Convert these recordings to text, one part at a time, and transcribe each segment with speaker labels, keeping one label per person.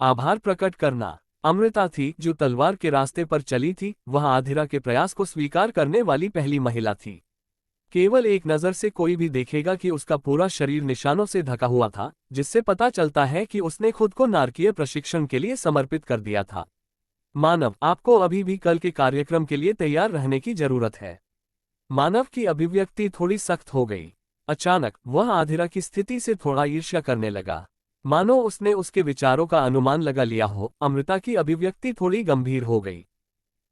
Speaker 1: आभार प्रकट करना। अमृता थी जो तलवार के रास्ते पर चली थी, वह आधिरा के प्रयास को स्वीकार करने वाली पहली महिला थी। केवल एक नज़र से कोई भी देखेगा कि उसका पूरा शरीर निशानों से ढका हुआ था, जिससे पता चलता है कि उसने खुद को नारकीय प्रशिक्षण के लिए समर्पित कर दिया था। मानव, आपको अभी भी कल के कार्यक्रम के लिए तैयार रहने की जरूरत है। मानव की अभिव्यक्ति थोड़ी सख्त हो गई। अचानक वह आधिरा की स्थिति से थोड़ा ईर्ष्या करने लगा, मानो उसने उसके विचारों का अनुमान लगा लिया हो। अमृता की अभिव्यक्ति थोड़ी गंभीर हो गई।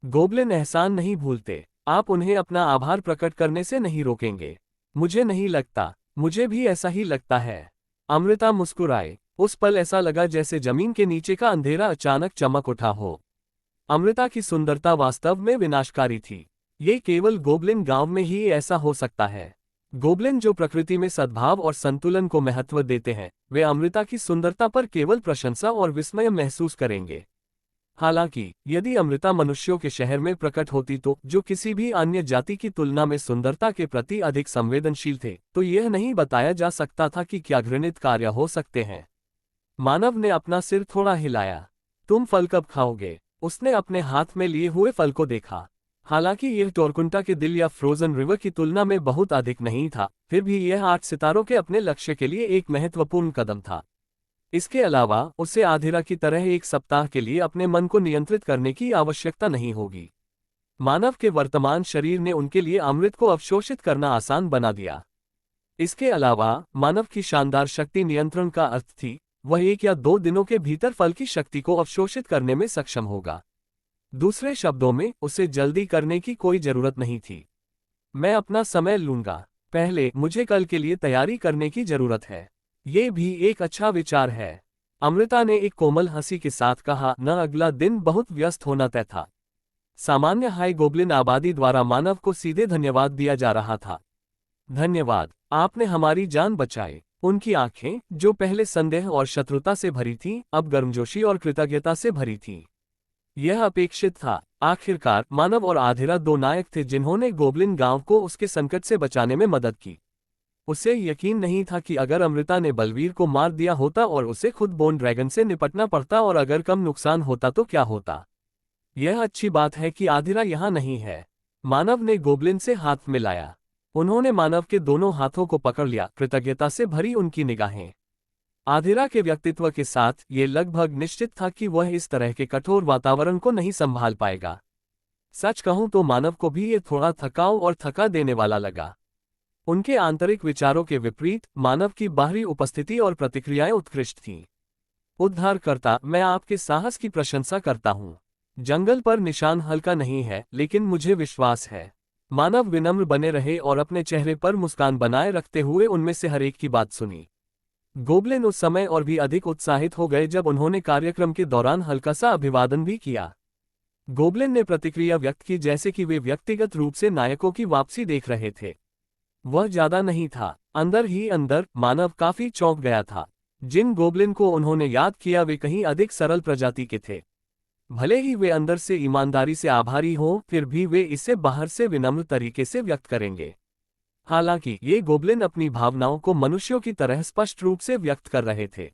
Speaker 1: गोबलिन एहसान नहीं भूलते, आप उन्हें अपना आभार प्रकट करने से नहीं रोकेंगे। मुझे नहीं लगता। मुझे भी ऐसा ही लगता है। अमृता मुस्कुराए। उस पल ऐसा लगा जैसे जमीन के नीचे का अंधेरा अचानक चमक उठा हो। अमृता की सुंदरता वास्तव में विनाशकारी थी। ये केवल गोबलिन गांव में ही ऐसा हो सकता है। गोबलिन जो प्रकृति में सद्भाव और संतुलन को महत्व देते हैं, वे अमृता की सुंदरता पर केवल प्रशंसा और विस्मय महसूस करेंगे। हालांकि यदि अमृता मनुष्यों के शहर में प्रकट होती तो, जो किसी भी अन्य जाति की तुलना में सुंदरता के प्रति अधिक संवेदनशील थे, तो यह नहीं बताया जा सकता था कि क्या घृणित कार्य हो सकते हैं। मानव ने अपना सिर थोड़ा हिलाया। तुम फल कब खाओगे? उसने अपने हाथ में लिए हुए फल को देखा। हालांकि यह टोरकुंटा के दिल या फ्रोजन रिवर की तुलना में बहुत अधिक नहीं था, फिर भी यह 8 सितारों के अपने लक्ष्य के लिए एक महत्वपूर्ण कदम था। इसके अलावा उसे आधिरा की तरह एक सप्ताह के लिए अपने मन को नियंत्रित करने की आवश्यकता नहीं होगी। मानव के वर्तमान शरीर ने उनके लिए अमृत को अवशोषित करना आसान बना दिया। इसके अलावा मानव की शानदार शक्ति नियंत्रण का अर्थ थी, वह 1 या 2 दिनों के भीतर फल की शक्ति को अवशोषित करने में सक्षम होगा। दूसरे शब्दों में, उसे जल्दी करने की कोई जरूरत नहीं थी। मैं अपना समय लूंगा। पहले मुझे कल के लिए तैयारी करने की जरूरत है। ये भी एक अच्छा विचार है। अमृता ने एक कोमल हंसी के साथ कहा, न अगला दिन बहुत व्यस्त होना तय था। सामान्य हाई गोबलिन आबादी द्वारा मानव को सीधे धन्यवाद दिया जा रहा था। धन्यवाद, आपने हमारी जान बचाई। उनकी आंखें, जो पहले संदेह और शत्रुता से भरी थीं, अब गर्मजोशी और कृतज्ञता से भरी थीं। यह अपेक्षित था। आखिरकार मानव और आधिरा 2 नायक थे जिन्होंने गोबलिन गांव को उसके संकट से बचाने में मदद की। उसे यकीन नहीं था कि अगर अमृता ने बलवीर को मार दिया होता और उसे खुद बोन ड्रैगन से निपटना पड़ता और अगर कम नुकसान होता तो क्या होता। यह अच्छी बात है कि आधिरा यहाँ नहीं है। मानव ने गोबलिन से हाथ मिलाया। उन्होंने मानव के दोनों हाथों को पकड़ लिया, कृतज्ञता से भरी उनकी निगाहें। आधिरा के व्यक्तित्व के साथ ये लगभग निश्चित था कि वह इस तरह के कठोर वातावरण को नहीं संभाल पाएगा। सच कहूं तो मानव को भी ये थोड़ा थकाऊ और थका देने वाला लगा। उनके आंतरिक विचारों के विपरीत मानव की बाहरी उपस्थिति और प्रतिक्रियाएं उत्कृष्ट थीं। उद्धारकर्ता, मैं आपके साहस की प्रशंसा करता हूं। जंगल पर निशान हल्का नहीं है, लेकिन मुझे विश्वास है। मानव विनम्र बने रहे और अपने चेहरे पर मुस्कान बनाए रखते हुए उनमें से हर एक की बात सुनी। गोबलिन उस समय और भी अधिक उत्साहित हो गए जब उन्होंने कार्यक्रम के दौरान हल्का सा अभिवादन भी किया। गोबलिन ने प्रतिक्रिया व्यक्त की जैसे कि वे व्यक्तिगत रूप से नायकों की वापसी देख रहे थे। वह ज्यादा नहीं था। अंदर ही अंदर मानव काफी चौंक गया था। जिन गोबलिन को उन्होंने याद किया वे कहीं अधिक सरल प्रजाति के थे। भले ही वे अंदर से ईमानदारी से आभारी हों, फिर भी वे इसे बाहर से विनम्र तरीके से व्यक्त करेंगे। हालांकि ये गोबलिन अपनी भावनाओं को मनुष्यों की तरह स्पष्ट रूप से व्यक्त कर रहे थे।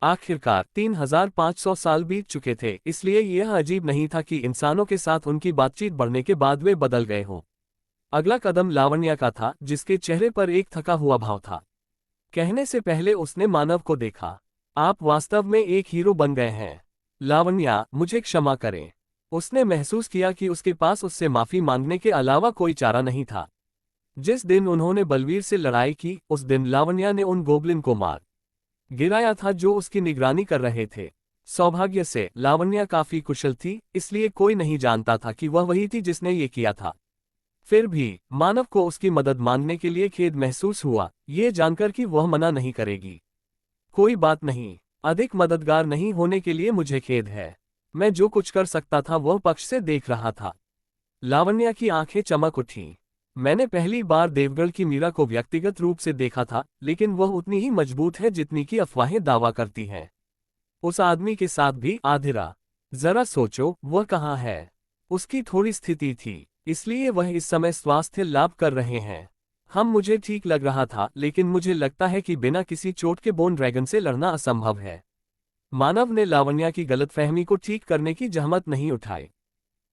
Speaker 1: आखिरकार 3500 साल बीत चुके थे, इसलिए यह अजीब नहीं था कि इंसानों के साथ उनकी बातचीत बढ़ने के बाद वे बदल गए हों। अगला कदम लावण्या का था, जिसके चेहरे पर एक थका हुआ भाव था। कहने से पहले उसने मानव को देखा। आप वास्तव में एक हीरो बन गए हैं। लावण्या, मुझे क्षमा करें। उसने महसूस किया कि उसके पास उससे माफी मांगने के अलावा कोई चारा नहीं था। जिस दिन उन्होंने बलवीर से लड़ाई की, उस दिन लावण्या ने उन गोबलिन को मार गिराया था जो उसकी निगरानी कर रहे थे। सौभाग्य से लावण्या काफी कुशल थी, इसलिए कोई नहीं जानता था कि वह वही थी जिसने ये किया था। फिर भी मानव को उसकी मदद मांगने के लिए खेद महसूस हुआ, ये जानकर कि वह मना नहीं करेगी। कोई बात नहीं, अधिक मददगार नहीं होने के लिए मुझे खेद है। मैं जो कुछ कर सकता था वह पक्ष से देख रहा था। लावण्या की आंखें चमक उठीं। मैंने पहली बार देवगढ़ की मीरा को व्यक्तिगत रूप से देखा था, लेकिन वह उतनी ही मजबूत है जितनी की अफवाहें दावा करती हैं। उस आदमी के साथ भी आधिरा। जरा सोचो, वह कहाँ है? उसकी थोड़ी स्थिति थी, इसलिए वह इस समय स्वास्थ्य लाभ कर रहे हैं। मुझे ठीक लग रहा था, लेकिन मुझे लगता है कि बिना किसी चोट के बोन ड्रैगन से लड़ना असंभव है। मानव ने लावण्या की गलतफहमी को ठीक करने की जहमत नहीं उठाई।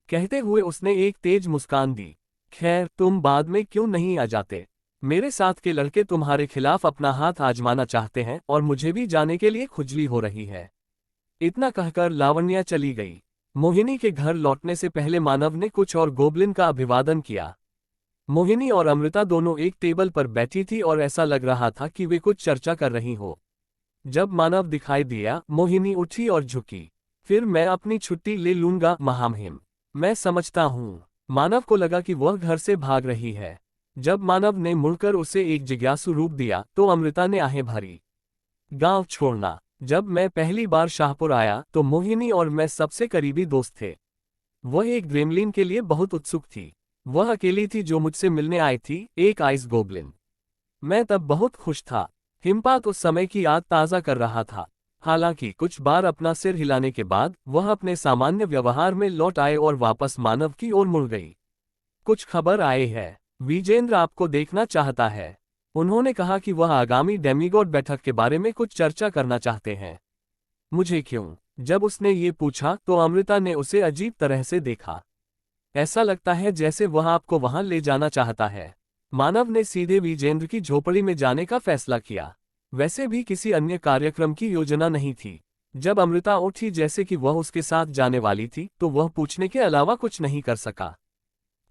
Speaker 1: कहते हुए उसने एक तेज मुस्कान दी। खैर, तुम बाद में क्यों नहीं आ जाते? मेरे साथ के लड़के तुम्हारे खिलाफ अपना हाथ आजमाना चाहते हैं और मुझे भी जाने के लिए खुजली हो रही है। इतना कहकर लावण्या चली गई। मोहिनी के घर लौटने से पहले मानव ने कुछ और गोबलिन का अभिवादन किया। मोहिनी और अमृता दोनों एक टेबल पर बैठी थी और ऐसा लग रहा था कि वे कुछ चर्चा कर रही हो। जब मानव दिखाई दिया, मोहिनी उठी और झुकी। फिर मैं अपनी छुट्टी ले लूंगा महामहिम। मैं समझता हूँ। मानव को लगा कि वह घर से भाग रही है। जब मानव ने मुड़कर उसे एक जिज्ञासु रूप दिया तो अमृता ने आहें भरी। गांव छोड़ना। जब मैं पहली बार शाहपुर आया तो मोहिनी और मैं सबसे करीबी दोस्त थे। वह एक ग्रेमलिन के लिए बहुत उत्सुक थी। वह अकेली थी जो मुझसे मिलने आई थी, एक आइस गोबलिन। मैं तब बहुत खुश था। हिमपात उस समय की याद ताज़ा कर रहा था। हालांकि कुछ बार अपना सिर हिलाने के बाद वह अपने सामान्य व्यवहार में लौट आए और वापस मानव की ओर मुड़ गई। कुछ खबर आए है। विजेंद्र आपको देखना चाहता है। उन्होंने कहा कि वह आगामी डेमीगॉड बैठक के बारे में कुछ चर्चा करना चाहते हैं। मुझे क्यों? जब उसने ये पूछा तो अमृता ने उसे अजीब तरह से देखा। ऐसा लगता है जैसे वह आपको वहां ले जाना चाहता है। मानव ने सीधे विजेंद्र की झोपड़ी में जाने का फैसला किया। वैसे भी किसी अन्य कार्यक्रम की योजना नहीं थी। जब अमृता उठी जैसे कि वह उसके साथ जाने वाली थी तो वह पूछने के अलावा कुछ नहीं कर सका।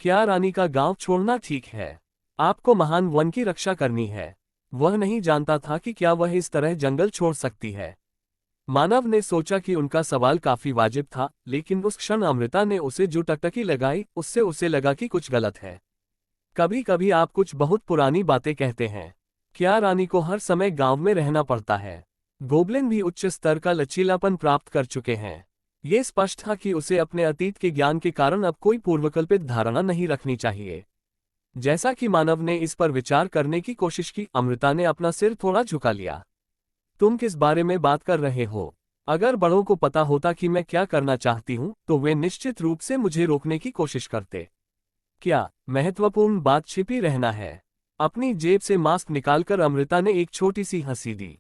Speaker 1: क्या रानी का गांव छोड़ना ठीक है? आपको महान वन की रक्षा करनी है। वह नहीं जानता था कि क्या वह इस तरह जंगल छोड़ सकती है। मानव ने सोचा कि उनका सवाल काफी वाजिब था, लेकिन उस क्षण अमृता ने उसे जो टकटकी लगाई उससे उसे लगा कि कुछ गलत है। कभी कभी आप कुछ बहुत पुरानी बातें कहते हैं। क्या रानी को हर समय गांव में रहना पड़ता है? गोबलिन भी उच्च स्तर का लचीलापन प्राप्त कर चुके हैं। ये स्पष्ट था कि उसे अपने अतीत के ज्ञान के कारण अब कोई पूर्वकल्पित धारणा नहीं रखनी चाहिए। जैसा कि मानव ने इस पर विचार करने की कोशिश की, अमृता ने अपना सिर थोड़ा झुका लिया। तुम किस बारे में बात कर रहे हो? अगर बड़ों को पता होता कि मैं क्या करना चाहती हूं तो वे निश्चित रूप से मुझे रोकने की कोशिश करते। क्या महत्वपूर्ण बात छिपी रहना है? अपनी जेब से मास्क निकालकर अमृता ने एक छोटी सी हंसी दी।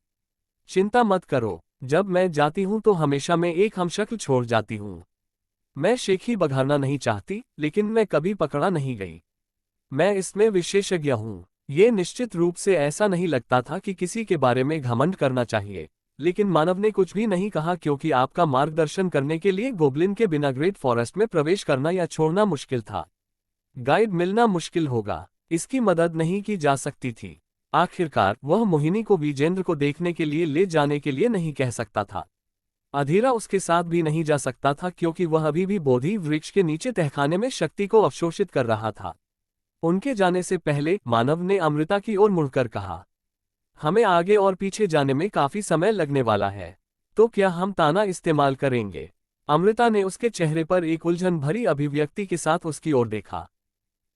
Speaker 1: चिंता मत करो, जब मैं जाती हूं तो हमेशा मैं एक हमशक्ल छोड़ जाती हूं। मैं शेखी बघारना नहीं चाहती, लेकिन मैं कभी पकड़ा नहीं गई। मैं इसमें विशेषज्ञ हूं। ये निश्चित रूप से ऐसा नहीं लगता था कि किसी के बारे में घमंड करना चाहिए, लेकिन मानव ने कुछ भी नहीं कहा क्योंकि आपका मार्गदर्शन करने के लिए गोबलिन के बिना ग्रेट फॉरेस्ट में प्रवेश करना या छोड़ना मुश्किल था। गाइड मिलना मुश्किल होगा, इसकी मदद नहीं की जा सकती थी। आखिरकार वह मोहिनी को विजेंद्र को देखने के लिए ले जाने के लिए नहीं कह सकता था। अधीरा उसके साथ भी नहीं जा सकता था क्योंकि वह अभी भी बोधि वृक्ष के नीचे तहखाने में शक्ति को अवशोषित कर रहा था। उनके जाने से पहले मानव ने अमृता की ओर मुड़कर कहा, हमें आगे और पीछे जाने में काफी समय लगने वाला है, तो क्या हम ताना इस्तेमाल करेंगे? अमृता ने उसके चेहरे पर एक उलझन भरी अभिव्यक्ति के साथ उसकी ओर देखा।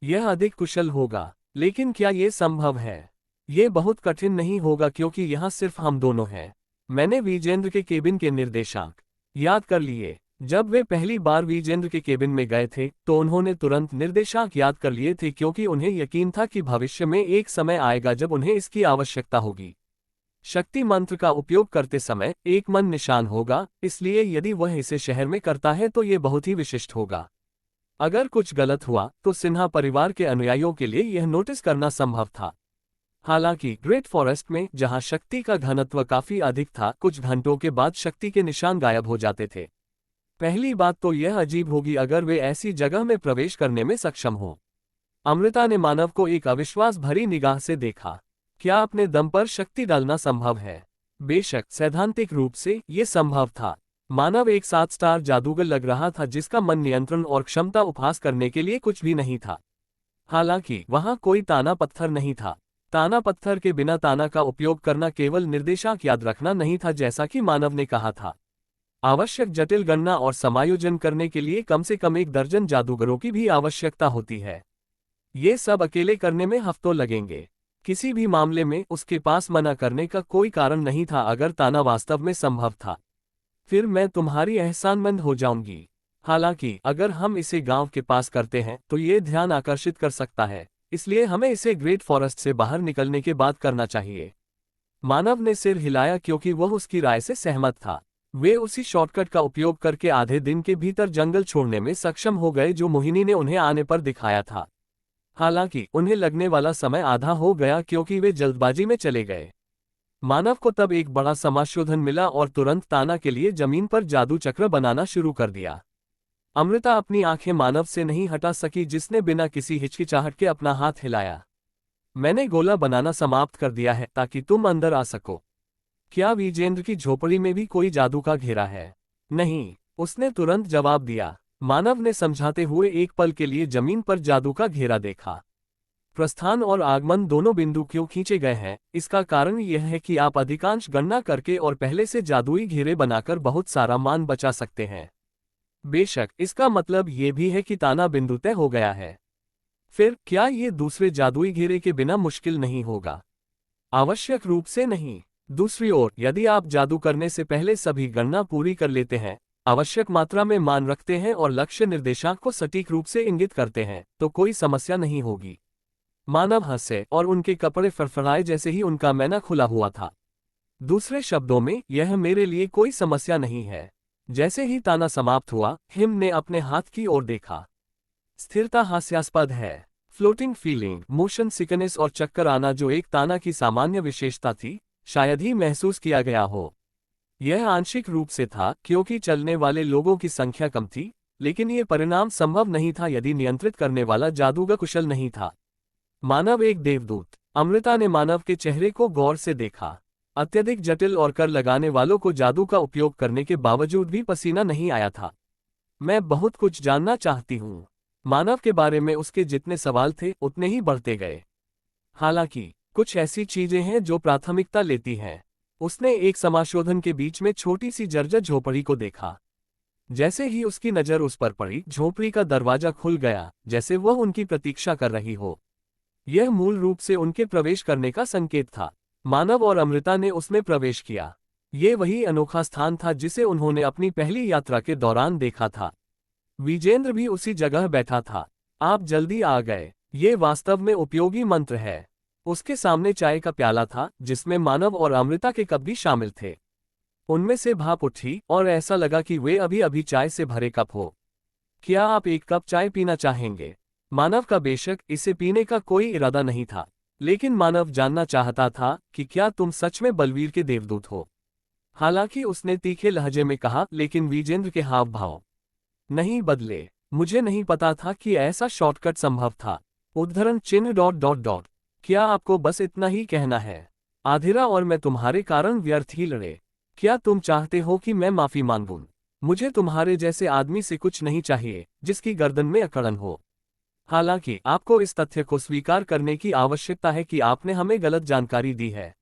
Speaker 1: यह अधिक कुशल होगा, लेकिन क्या यह संभव है? ये बहुत कठिन नहीं होगा क्योंकि यहाँ सिर्फ हम दोनों हैं। मैंने विजेंद्र के केबिन के निर्देशांक याद कर लिए। जब वे पहली बार विजेंद्र के केबिन में गए थे तो उन्होंने तुरंत निर्देशांक याद कर लिए थे क्योंकि उन्हें यकीन था कि भविष्य में एक समय आएगा जब उन्हें इसकी आवश्यकता होगी। शक्ति मंत्र का उपयोग करते समय एक मन निशान होगा, इसलिए यदि वह इसे शहर में करता है तो ये बहुत ही विशिष्ट होगा। अगर कुछ गलत हुआ तो सिन्हा परिवार के अनुयायियों के लिए यह नोटिस करना संभव था। हालांकि ग्रेट फॉरेस्ट में जहां शक्ति का घनत्व काफी अधिक था, कुछ घंटों के बाद शक्ति के निशान गायब हो जाते थे। पहली बात तो यह अजीब होगी अगर वे ऐसी जगह में प्रवेश करने में सक्षम हो। अमृता ने मानव को एक अविश्वास भरी निगाह से देखा। क्या अपने दम पर शक्ति डालना संभव है? बेशक, सैद्धांतिक रूप से ये संभव था। मानव एक 7 स्टार जादूगर लग रहा था जिसका मन नियंत्रण और क्षमता उपहास करने के लिए कुछ भी नहीं था। हालांकि वहां कोई ताना पत्थर नहीं था। ताना पत्थर के बिना ताना का उपयोग करना केवल निर्देशांक याद रखना नहीं था जैसा कि मानव ने कहा था। आवश्यक जटिल गणना और समायोजन करने के लिए कम से कम 1 दर्जन जादूगरों की भी आवश्यकता होती है। ये सब अकेले करने में हफ्तों लगेंगे। किसी भी मामले में उसके पास मना करने का कोई कारण नहीं था अगर ताना वास्तव में संभव था। फिर मैं तुम्हारी एहसानमंद हो जाऊंगी। हालांकि अगर हम इसे गांव के पास करते हैं तो ये ध्यान आकर्षित कर सकता है, इसलिए हमें इसे ग्रेट फॉरेस्ट से बाहर निकलने के बाद करना चाहिए। मानव ने सिर हिलाया क्योंकि वह उसकी राय से सहमत था। वे उसी शॉर्टकट का उपयोग करके आधे दिन के भीतर जंगल छोड़ने में सक्षम हो गए जो मोहिनी ने उन्हें आने पर दिखाया था। हालांकि उन्हें लगने वाला समय आधा हो गया क्योंकि वे जल्दबाजी में चले गए। मानव को तब एक बड़ा समाशोधन मिला और तुरंत ताना के लिए जमीन पर जादू चक्र बनाना शुरू कर दिया। अमृता अपनी आंखें मानव से नहीं हटा सकी जिसने बिना किसी हिचकिचाहट के अपना हाथ हिलाया। मैंने गोला बनाना समाप्त कर दिया है ताकि तुम अंदर आ सको। क्या विजेंद्र की झोपड़ी में भी कोई जादू का घेरा है? नहीं, उसने तुरंत जवाब दिया। मानव ने समझाते हुए एक पल के लिए जमीन पर जादू का घेरा देखा। प्रस्थान और आगमन दोनों बिंदु क्यों खींचे गए हैं, इसका कारण यह है कि आप अधिकांश गणना करके और पहले से जादुई घेरे बनाकर बहुत सारा मान बचा सकते हैं। बेशक इसका मतलब ये भी है कि ताना बिंदु तय हो गया है। फिर क्या ये दूसरे जादुई घेरे के बिना मुश्किल नहीं होगा? आवश्यक रूप से नहीं। दूसरी ओर, यदि आप जादू करने से पहले सभी गणना पूरी कर लेते हैं, आवश्यक मात्रा में मान रखते हैं और लक्ष्य निर्देशांक को सटीक रूप से इंगित करते हैं, तो कोई समस्या नहीं होगी। मानव हंसे और उनके कपड़े फड़फड़ाए जैसे ही उनका मैना खुला हुआ था। दूसरे शब्दों में, यह मेरे लिए कोई समस्या नहीं है। जैसे ही ताना समाप्त हुआ, हिम ने अपने हाथ की ओर देखा। स्थिरता हास्यास्पद है। फ्लोटिंग फीलिंग, मोशन सिकनेस और चक्कर आना जो एक ताना की सामान्य विशेषता थी, शायद ही महसूस किया गया हो। यह आंशिक रूप से था क्योंकि चलने वाले लोगों की संख्या कम थी, लेकिन यह परिणाम संभव नहीं था यदि नियंत्रित करने वाला जादूगर कुशल नहीं था। मानव एक देवदूत। अमृता ने मानव के चेहरे को गौर से देखा। अत्यधिक जटिल और कर लगाने वालों को जादू का उपयोग करने के बावजूद भी पसीना नहीं आया था। मैं बहुत कुछ जानना चाहती हूँ। मानव के बारे में उसके जितने सवाल थे उतने ही बढ़ते गए। हालांकि कुछ ऐसी चीजें हैं जो प्राथमिकता लेती हैं। उसने एक समाशोधन के बीच में छोटी सी जर्जर झोपड़ी को देखा। जैसे ही उसकी नजर उस पर पड़ी, झोपड़ी का दरवाजा खुल गया, जैसे वह उनकी प्रतीक्षा कर रही हो। यह मूल रूप से उनके प्रवेश करने का संकेत था। मानव और अमृता ने उसमें प्रवेश किया। ये वही अनोखा स्थान था जिसे उन्होंने अपनी पहली यात्रा के दौरान देखा था। विजेंद्र भी उसी जगह बैठा था। आप जल्दी आ गए। ये वास्तव में उपयोगी मंत्र है। उसके सामने चाय का प्याला था जिसमें मानव और अमृता के कप भी शामिल थे। उनमें से भाप उठी और ऐसा लगा कि वे अभी अभी चाय से भरे कप हो। क्या आप एक कप चाय पीना चाहेंगे? मानव का बेशक इसे पीने का कोई इरादा नहीं था, लेकिन मानव जानना चाहता था कि क्या तुम सच में बलवीर के देवदूत हो। हालांकि उसने तीखे लहजे में कहा, लेकिन विजेंद्र के हाव भाव नहीं बदले। मुझे नहीं पता था कि ऐसा शॉर्टकट संभव था। उद्धरण चिन्ह ... क्या आपको बस इतना ही कहना है? आधिरा और मैं तुम्हारे कारण व्यर्थ ही लड़े। क्या तुम चाहते हो कि मैं माफी मांगूं? मुझे तुम्हारे जैसे आदमी से कुछ नहीं चाहिए जिसकी गर्दन में अकड़न हो। हालांकि आपको इस तथ्य को स्वीकार करने की आवश्यकता है कि आपने हमें गलत जानकारी दी है।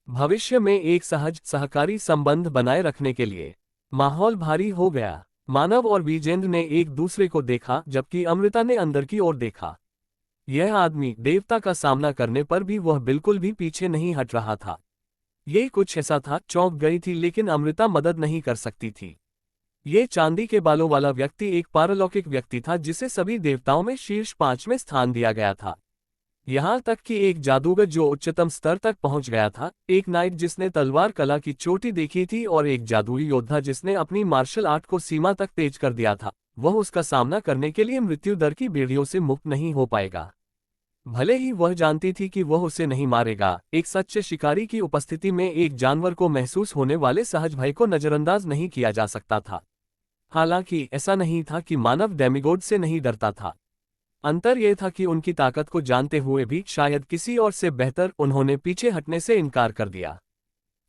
Speaker 1: भविष्य में एक सहज सहकारी संबंध बनाए रखने के लिए माहौल भारी हो गया। मानव और विजेंद्र ने एक दूसरे को देखा जबकि अमृता ने अंदर की ओर देखा। यह आदमी देवता का सामना करने पर भी वह बिल्कुल भी पीछे नहीं हट रहा था। ये कुछ ऐसा था, चौंक गई थी लेकिन अमृता मदद नहीं कर सकती थी। ये चांदी के बालों वाला व्यक्ति एक पारलौकिक व्यक्ति था जिसे सभी देवताओं में शीर्ष 5 में स्थान दिया गया था। यहाँ तक कि एक जादूगर जो उच्चतम स्तर तक पहुंच गया था, एक नाइट जिसने तलवार कला की चोटी देखी थी और एक जादुई योद्धा जिसने अपनी मार्शल आर्ट को सीमा तक तेज कर दिया था, वह उसका सामना करने के लिए मृत्यु दर की बेड़ियों से मुक्त नहीं हो पाएगा। भले ही वह जानती थी कि वह उसे नहीं मारेगा, एक सच्चे शिकारी की उपस्थिति में एक जानवर को महसूस होने वाले सहज भय को नजरअंदाज नहीं किया जा सकता था। हालांकि ऐसा नहीं था कि मानव डेमिगोड से नहीं डरता था। अंतर यह था कि उनकी ताकत को जानते हुए भी शायद किसी और से बेहतर उन्होंने पीछे हटने से इनकार कर दिया।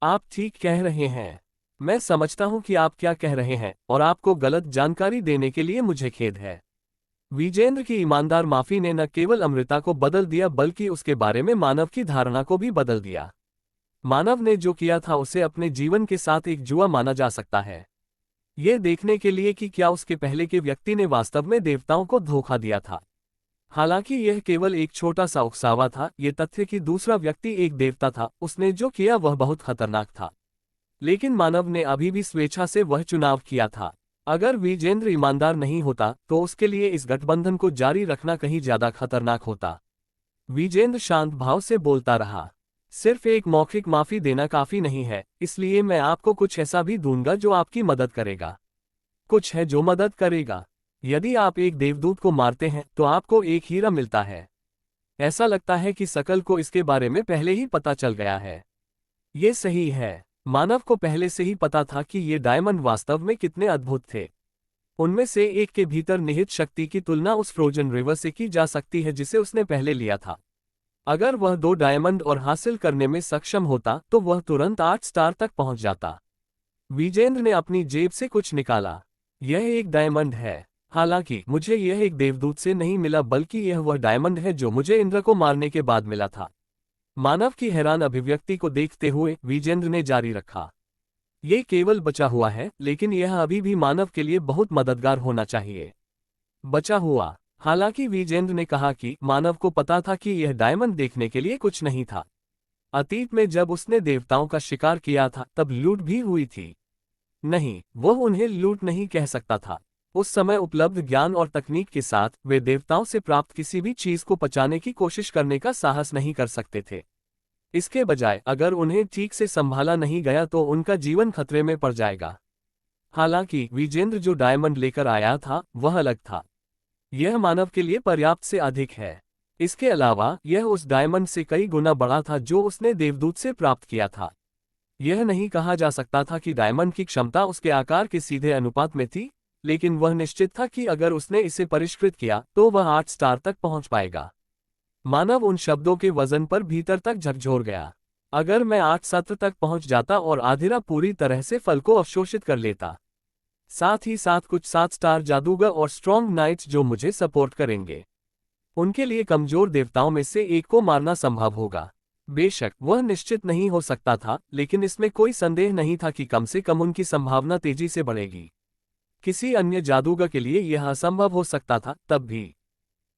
Speaker 1: आप ठीक कह रहे हैं। मैं समझता हूं कि आप क्या कह रहे हैं और आपको गलत जानकारी देने के लिए मुझे खेद है। विजेंद्र की ईमानदार माफी ने न केवल अमृता को बदल दिया बल्कि उसके बारे में मानव की धारणा को भी बदल दिया। मानव ने जो किया था उसे अपने जीवन के साथ एक जुआ माना जा सकता है, ये देखने के लिए कि क्या उसके पहले के व्यक्ति ने वास्तव में देवताओं को धोखा दिया था। हालांकि यह केवल एक छोटा सा उकसावा था, ये तथ्य कि दूसरा व्यक्ति एक देवता था, उसने जो किया वह बहुत खतरनाक था। लेकिन मानव ने अभी भी स्वेच्छा से वह चुनाव किया था। अगर विजेंद्र ईमानदार नहीं होता तो उसके लिए इस गठबंधन को जारी रखना कहीं ज्यादा खतरनाक होता। विजेंद्र शांत भाव से बोलता रहा। सिर्फ एक मौखिक माफी देना काफी नहीं है, इसलिए मैं आपको कुछ ऐसा भी दूंगा जो आपकी मदद करेगा। कुछ है जो मदद करेगा। यदि आप एक देवदूत को मारते हैं तो आपको एक हीरा मिलता है। ऐसा लगता है कि सकल को इसके बारे में पहले ही पता चल गया है। ये सही है। मानव को पहले से ही पता था कि ये डायमंड वास्तव में कितने अद्भुत थे। उनमें से एक के भीतर निहित शक्ति की तुलना उस फ्रोजन रिवर से की जा सकती है जिसे उसने पहले लिया था। अगर वह 2 डायमंड और हासिल करने में सक्षम होता तो वह तुरंत 8 स्टार तक पहुंच जाता। विजेंद्र ने अपनी जेब से कुछ निकाला। यह एक डायमंड है। हालांकि मुझे यह एक देवदूत से नहीं मिला, बल्कि यह वह डायमंड है जो मुझे इंद्र को मारने के बाद मिला था। मानव की हैरान अभिव्यक्ति को देखते हुए विजेंद्र ने जारी रखा। ये केवल बचा हुआ है, लेकिन यह अभी भी मानव के लिए बहुत मददगार होना चाहिए। बचा हुआ। हालांकि विजेंद्र ने कहा कि मानव को पता था कि यह डायमंड देखने के लिए कुछ नहीं था। अतीत में जब उसने देवताओं का शिकार किया था तब लूट भी हुई थी। नहीं, वह उन्हें लूट नहीं कह सकता था। उस समय उपलब्ध ज्ञान और तकनीक के साथ वे देवताओं से प्राप्त किसी भी चीज को पचाने की कोशिश करने का साहस नहीं कर सकते थे। इसके बजाय अगर उन्हें ठीक से संभाला नहीं गया तो उनका जीवन खतरे में पड़ जाएगा। हालांकि विजेंद्र जो डायमंड लेकर आया था वह अलग था। यह मानव के लिए पर्याप्त से अधिक है। इसके अलावा यह उस डायमंड से कई गुना बड़ा था जो उसने देवदूत से प्राप्त किया था। यह नहीं कहा जा सकता था कि डायमंड की क्षमता उसके आकार के सीधे अनुपात में थी, लेकिन वह निश्चित था कि अगर उसने इसे परिष्कृत किया तो वह 8 स्टार तक पहुंच पाएगा। मानव उन शब्दों के वजन पर भीतर तक झकझोर गया। अगर मैं 8 सत्र तक पहुंच जाता और आधिरा पूरी तरह से फल को अवशोषित कर लेता, साथ ही साथ कुछ 7 स्टार जादूगर और स्ट्रॉन्ग नाइट्स जो मुझे सपोर्ट करेंगे, उनके लिए कमजोर देवताओं में से एक को मारना संभव होगा। बेशक वह निश्चित नहीं हो सकता था, लेकिन इसमें कोई संदेह नहीं था कि कम से कम उनकी संभावना तेजी से बढ़ेगी। किसी अन्य जादूगर के लिए यह असंभव हो सकता था, तब भी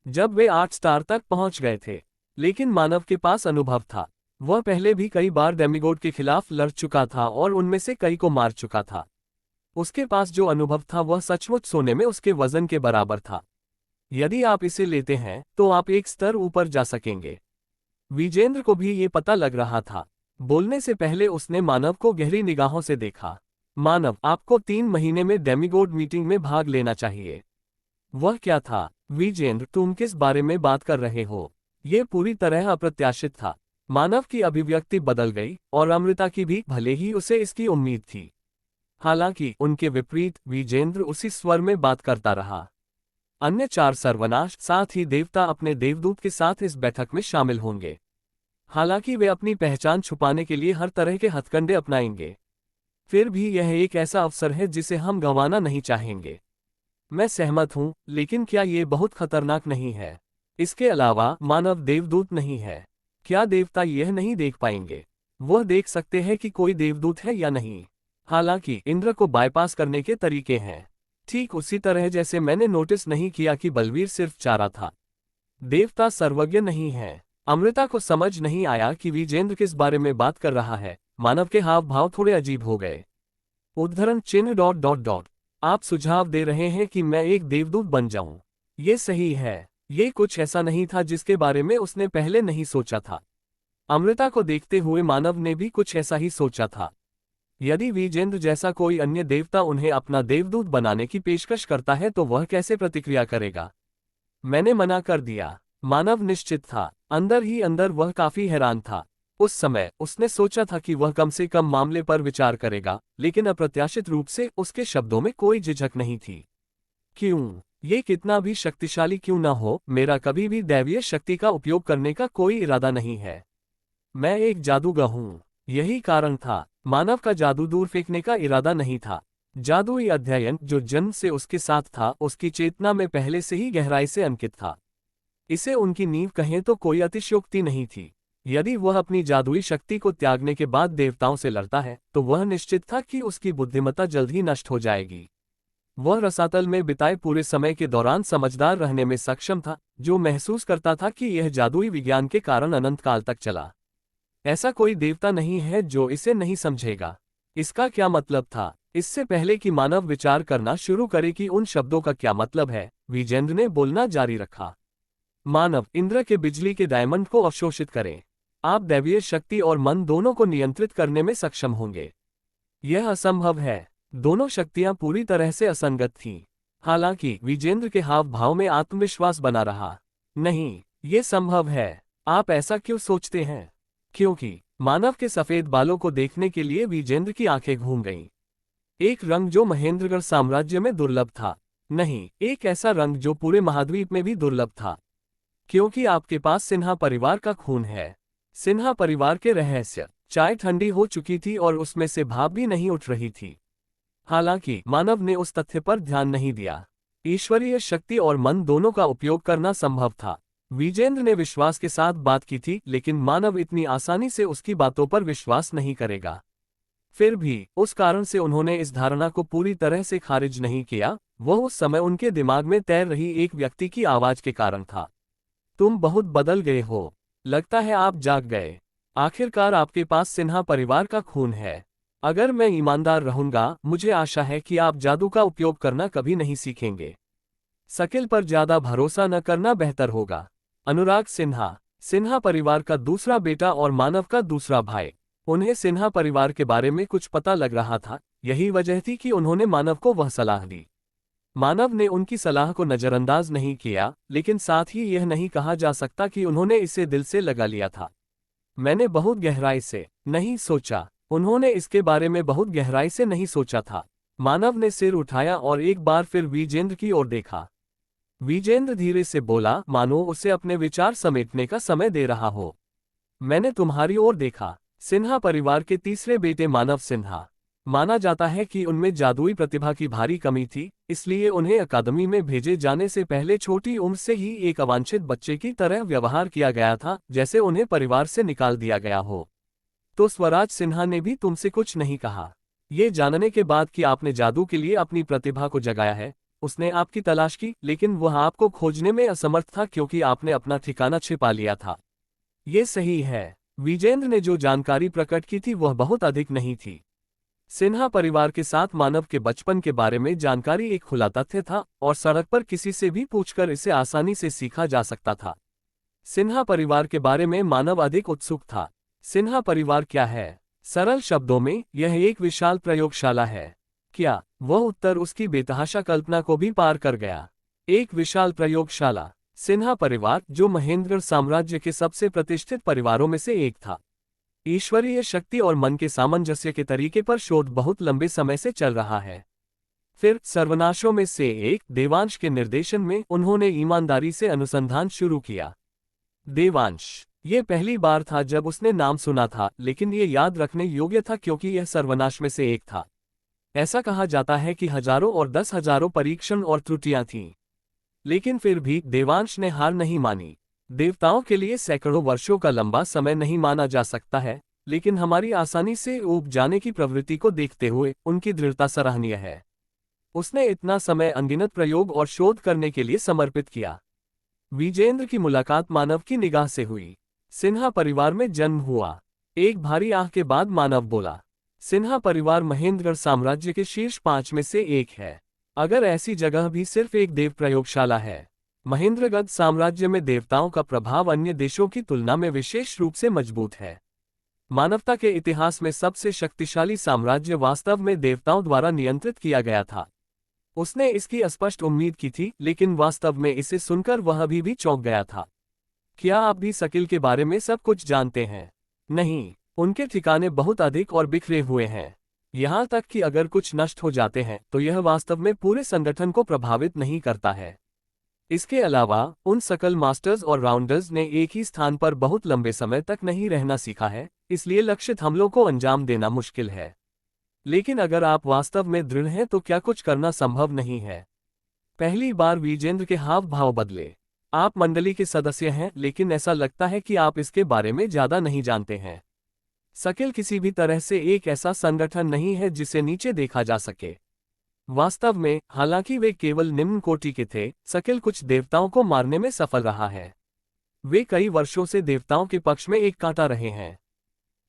Speaker 1: जब वे 8 स्टार तक पहुंच गए थे। लेकिन मानव के पास अनुभव था। वह पहले भी कई बार डेमिगोड के खिलाफ लड़ चुका था और उनमें से कई को मार चुका था। उसके पास जो अनुभव था वह सचमुच सोने में उसके वजन के बराबर था। यदि आप इसे लेते हैं तो आप एक स्तर ऊपर जा सकेंगे। विजेंद्र को भी ये पता लग रहा था। बोलने से पहले उसने मानव को गहरी निगाहों से देखा। मानव, आपको 3 महीने में डेमिगोड मीटिंग में भाग लेना चाहिए। वह क्या था? विजेंद्र, तुम किस बारे में बात कर रहे हो? यह पूरी तरह अप्रत्याशित था। मानव की अभिव्यक्ति बदल गई और अमृता की भी, भले ही उसे इसकी उम्मीद थी। हालांकि उनके विपरीत विजेंद्र उसी स्वर में बात करता रहा। अन्य 4 सर्वनाश, साथ ही देवता अपने देवदूत के साथ इस बैठक में शामिल होंगे। हालांकि वे अपनी पहचान छुपाने के लिए हर तरह के हथकंडे अपनाएंगे, फिर भी यह एक ऐसा अवसर है जिसे हम गंवाना नहीं चाहेंगे। मैं सहमत हूं, लेकिन क्या ये बहुत खतरनाक नहीं है? इसके अलावा मानव देवदूत नहीं है। क्या देवता यह नहीं देख पाएंगे? वह देख सकते हैं कि कोई देवदूत है या नहीं। हालांकि इंद्र को बाईपास करने के तरीके हैं। ठीक उसी तरह जैसे मैंने नोटिस नहीं किया कि बलवीर सिर्फ चारा था। देवता सर्वज्ञ नहीं है। अमृता को समझ नहीं आया कि विजेंद्र किस बारे में बात कर रहा है। मानव के हाव भाव थोड़े अजीब हो गए। उद्धरण चिन्ह ... आप सुझाव दे रहे हैं कि मैं एक देवदूत बन जाऊं। ये सही है। ये कुछ ऐसा नहीं था जिसके बारे में उसने पहले नहीं सोचा था। अमृता को देखते हुए मानव ने भी कुछ ऐसा ही सोचा था। यदि विजेंद्र जैसा कोई अन्य देवता उन्हें अपना देवदूत बनाने की पेशकश करता है तो वह कैसे प्रतिक्रिया करेगा? मैंने मना कर दिया। मानव निश्चित था। अंदर ही अंदर वह काफी हैरान था। उस समय उसने सोचा था कि वह कम से कम मामले पर विचार करेगा, लेकिन अप्रत्याशित रूप से उसके शब्दों में कोई झिझक नहीं थी। क्यों? ये कितना भी शक्तिशाली क्यों न हो, मेरा कभी भी दैवीय शक्ति का उपयोग करने का कोई इरादा नहीं है। मैं एक जादूगर हूं। यही कारण था। मानव का जादू दूर फेंकने का इरादा नहीं था। जादुई अध्ययन जो जन्म से उसके साथ था, उसकी चेतना में पहले से ही गहराई से अंकित था। इसे उनकी नींव कहें तो कोई अतिशयोक्ति नहीं थी। यदि वह अपनी जादुई शक्ति को त्यागने के बाद देवताओं से लड़ता है तो वह निश्चित था कि उसकी बुद्धिमत्ता जल्द ही नष्ट हो जाएगी। वह रसातल में बिताए पूरे समय के दौरान समझदार रहने में सक्षम था, जो महसूस करता था कि यह जादुई विज्ञान के कारण अनंत काल तक चला। ऐसा कोई देवता नहीं है जो इसे नहीं समझेगा। इसका क्या मतलब था? इससे पहले कि मानव विचार करना शुरू करे कि उन शब्दों का क्या मतलब है, विजेंद्र ने बोलना जारी रखा। मानव, इंद्र के बिजली के डायमंड को अवशोषित करें। आप दैवीय शक्ति और मन दोनों को नियंत्रित करने में सक्षम होंगे। यह असंभव है। दोनों शक्तियां पूरी तरह से असंगत थीं। हालांकि विजेंद्र के हाव भाव में आत्मविश्वास बना रहा। नहीं, ये संभव है। आप ऐसा क्यों सोचते हैं? क्योंकि मानव के सफेद बालों को देखने के लिए विजेंद्र की आंखें घूम गईं। एक रंग जो महेंद्रगढ़ साम्राज्य में दुर्लभ था। नहीं, एक ऐसा रंग जो पूरे महाद्वीप में भी दुर्लभ था। क्योंकि आपके पास सिन्हा परिवार का खून है। सिन्हा परिवार के रहस्य। चाय ठंडी हो चुकी थी और उसमें से भाप भी नहीं उठ रही थी। हालांकि मानव ने उस तथ्य पर ध्यान नहीं दिया। ईश्वरीय शक्ति और मन दोनों का उपयोग करना संभव था। विजेंद्र ने विश्वास के साथ बात की थी, लेकिन मानव इतनी आसानी से उसकी बातों पर विश्वास नहीं करेगा। फिर भी उस कारण से उन्होंने इस धारणा को पूरी तरह से खारिज नहीं किया। वह उस समय उनके दिमाग में तैर रही एक व्यक्ति की आवाज के कारण था। तुम बहुत बदल गए हो। लगता है आप जाग गए। आखिरकार आपके पास सिन्हा परिवार का खून है। अगर मैं ईमानदार रहूंगा, मुझे आशा है कि आप जादू का उपयोग करना कभी नहीं सीखेंगे। शकील पर ज्यादा भरोसा न करना बेहतर होगा। अनुराग सिन्हा, सिन्हा परिवार का दूसरा बेटा और मानव का दूसरा भाई। उन्हें सिन्हा परिवार के बारे में कुछ पता लग रहा था। यही वजह थी कि उन्होंने मानव को वह सलाह दी। मानव ने उनकी सलाह को नजरअंदाज नहीं किया, लेकिन साथ ही यह नहीं कहा जा सकता कि उन्होंने इसे दिल से लगा लिया था। मैंने बहुत गहराई से नहीं सोचा। उन्होंने इसके बारे में बहुत गहराई से नहीं सोचा था। मानव ने सिर उठाया और एक बार फिर विजेंद्र की ओर देखा। विजेंद्र धीरे से बोला, मानो उसे अपने विचार समेटने का समय दे रहा हो। मैंने तुम्हारी ओर देखा। सिन्हा परिवार के तीसरे बेटे मानव सिन्हा। माना जाता है कि उनमें जादुई प्रतिभा की भारी कमी थी, इसलिए उन्हें अकादमी में भेजे जाने से पहले छोटी उम्र से ही एक अवांछित बच्चे की तरह व्यवहार किया गया था, जैसे उन्हें परिवार से निकाल दिया गया हो। तो स्वराज सिन्हा ने भी तुमसे कुछ नहीं कहा? ये जानने के बाद कि आपने जादू के लिए अपनी प्रतिभा को जगाया है, उसने आपकी तलाश की, लेकिन वह आपको खोजने में असमर्थ था क्योंकि आपने अपना ठिकाना छिपा लिया था। ये सही है। विजेंद्र ने जो जानकारी प्रकट की थी वह बहुत अधिक नहीं थी। सिन्हा परिवार के साथ मानव के बचपन के बारे में जानकारी एक खुला तथ्य था और सड़क पर किसी से भी पूछकर इसे आसानी से सीखा जा सकता था। सिन्हा परिवार के बारे में मानव अधिक उत्सुक था। सिन्हा परिवार क्या है? सरल शब्दों में, यह एक विशाल प्रयोगशाला है। क्या? वह उत्तर उसकी बेतहाशा कल्पना को भी पार कर गया। एक विशाल प्रयोगशाला। सिन्हा परिवार, जो महेंद्रगढ़ साम्राज्य के सबसे प्रतिष्ठित परिवारों में से एक था, ईश्वरीय शक्ति और मन के सामंजस्य के तरीके पर शोध बहुत लंबे समय से चल रहा है। फिर सर्वनाशों में से एक, देवांश के निर्देशन में, उन्होंने ईमानदारी से अनुसंधान शुरू किया। देवांश। ये पहली बार था जब उसने नाम सुना था, लेकिन ये याद रखने योग्य था क्योंकि यह सर्वनाश में से एक था। ऐसा कहा जाता है कि हजारों और 10,000 परीक्षण और त्रुटियां थीं, लेकिन फिर भी देवांश ने हार नहीं मानी। देवताओं के लिए सैकड़ों वर्षों का लंबा समय नहीं माना जा सकता है, लेकिन हमारी आसानी से ऊब जाने की प्रवृत्ति को देखते हुए उनकी दृढ़ता सराहनीय है। उसने इतना समय अनगिनत प्रयोग और शोध करने के लिए समर्पित किया। विजेंद्र की मुलाकात मानव की निगाह से हुई। सिन्हा परिवार में जन्म हुआ। एक भारी आह के बाद मानव बोला, सिन्हा परिवार महेंद्रगढ़ साम्राज्य के शीर्ष 5 में से एक है। अगर ऐसी जगह भी सिर्फ एक देव प्रयोगशाला है। महेंद्रगढ़ साम्राज्य में देवताओं का प्रभाव अन्य देशों की तुलना में विशेष रूप से मजबूत है। मानवता के इतिहास में सबसे शक्तिशाली साम्राज्य वास्तव में देवताओं द्वारा नियंत्रित किया गया था। उसने इसकी स्पष्ट उम्मीद की थी, लेकिन वास्तव में इसे सुनकर वह अभी भी चौंक गया था। क्या आप भी शकील के बारे में सब कुछ जानते हैं? नहीं, उनके ठिकाने बहुत अधिक और बिखरे हुए हैं। यहाँ तक कि अगर कुछ नष्ट हो जाते हैं तो यह वास्तव में पूरे संगठन को प्रभावित नहीं करता है। इसके अलावा उन सकल मास्टर्स और राउंडर्स ने एक ही स्थान पर बहुत लंबे समय तक नहीं रहना सीखा है, इसलिए लक्षित हमलों को अंजाम देना मुश्किल है। लेकिन अगर आप वास्तव में दृढ़ हैं तो क्या कुछ करना संभव नहीं है? पहली बार विजेंद्र के हाव भाव बदले। आप मंडली के सदस्य हैं, लेकिन ऐसा लगता है कि आप इसके बारे में ज्यादा नहीं जानते हैं। शकील किसी भी तरह से एक ऐसा संगठन नहीं है जिसे नीचे देखा जा सके। वास्तव में, हालांकि वे केवल निम्न कोटि के थे, शकील कुछ देवताओं को मारने में सफल रहा है। वे कई वर्षों से देवताओं के पक्ष में एक कांटा रहे हैं।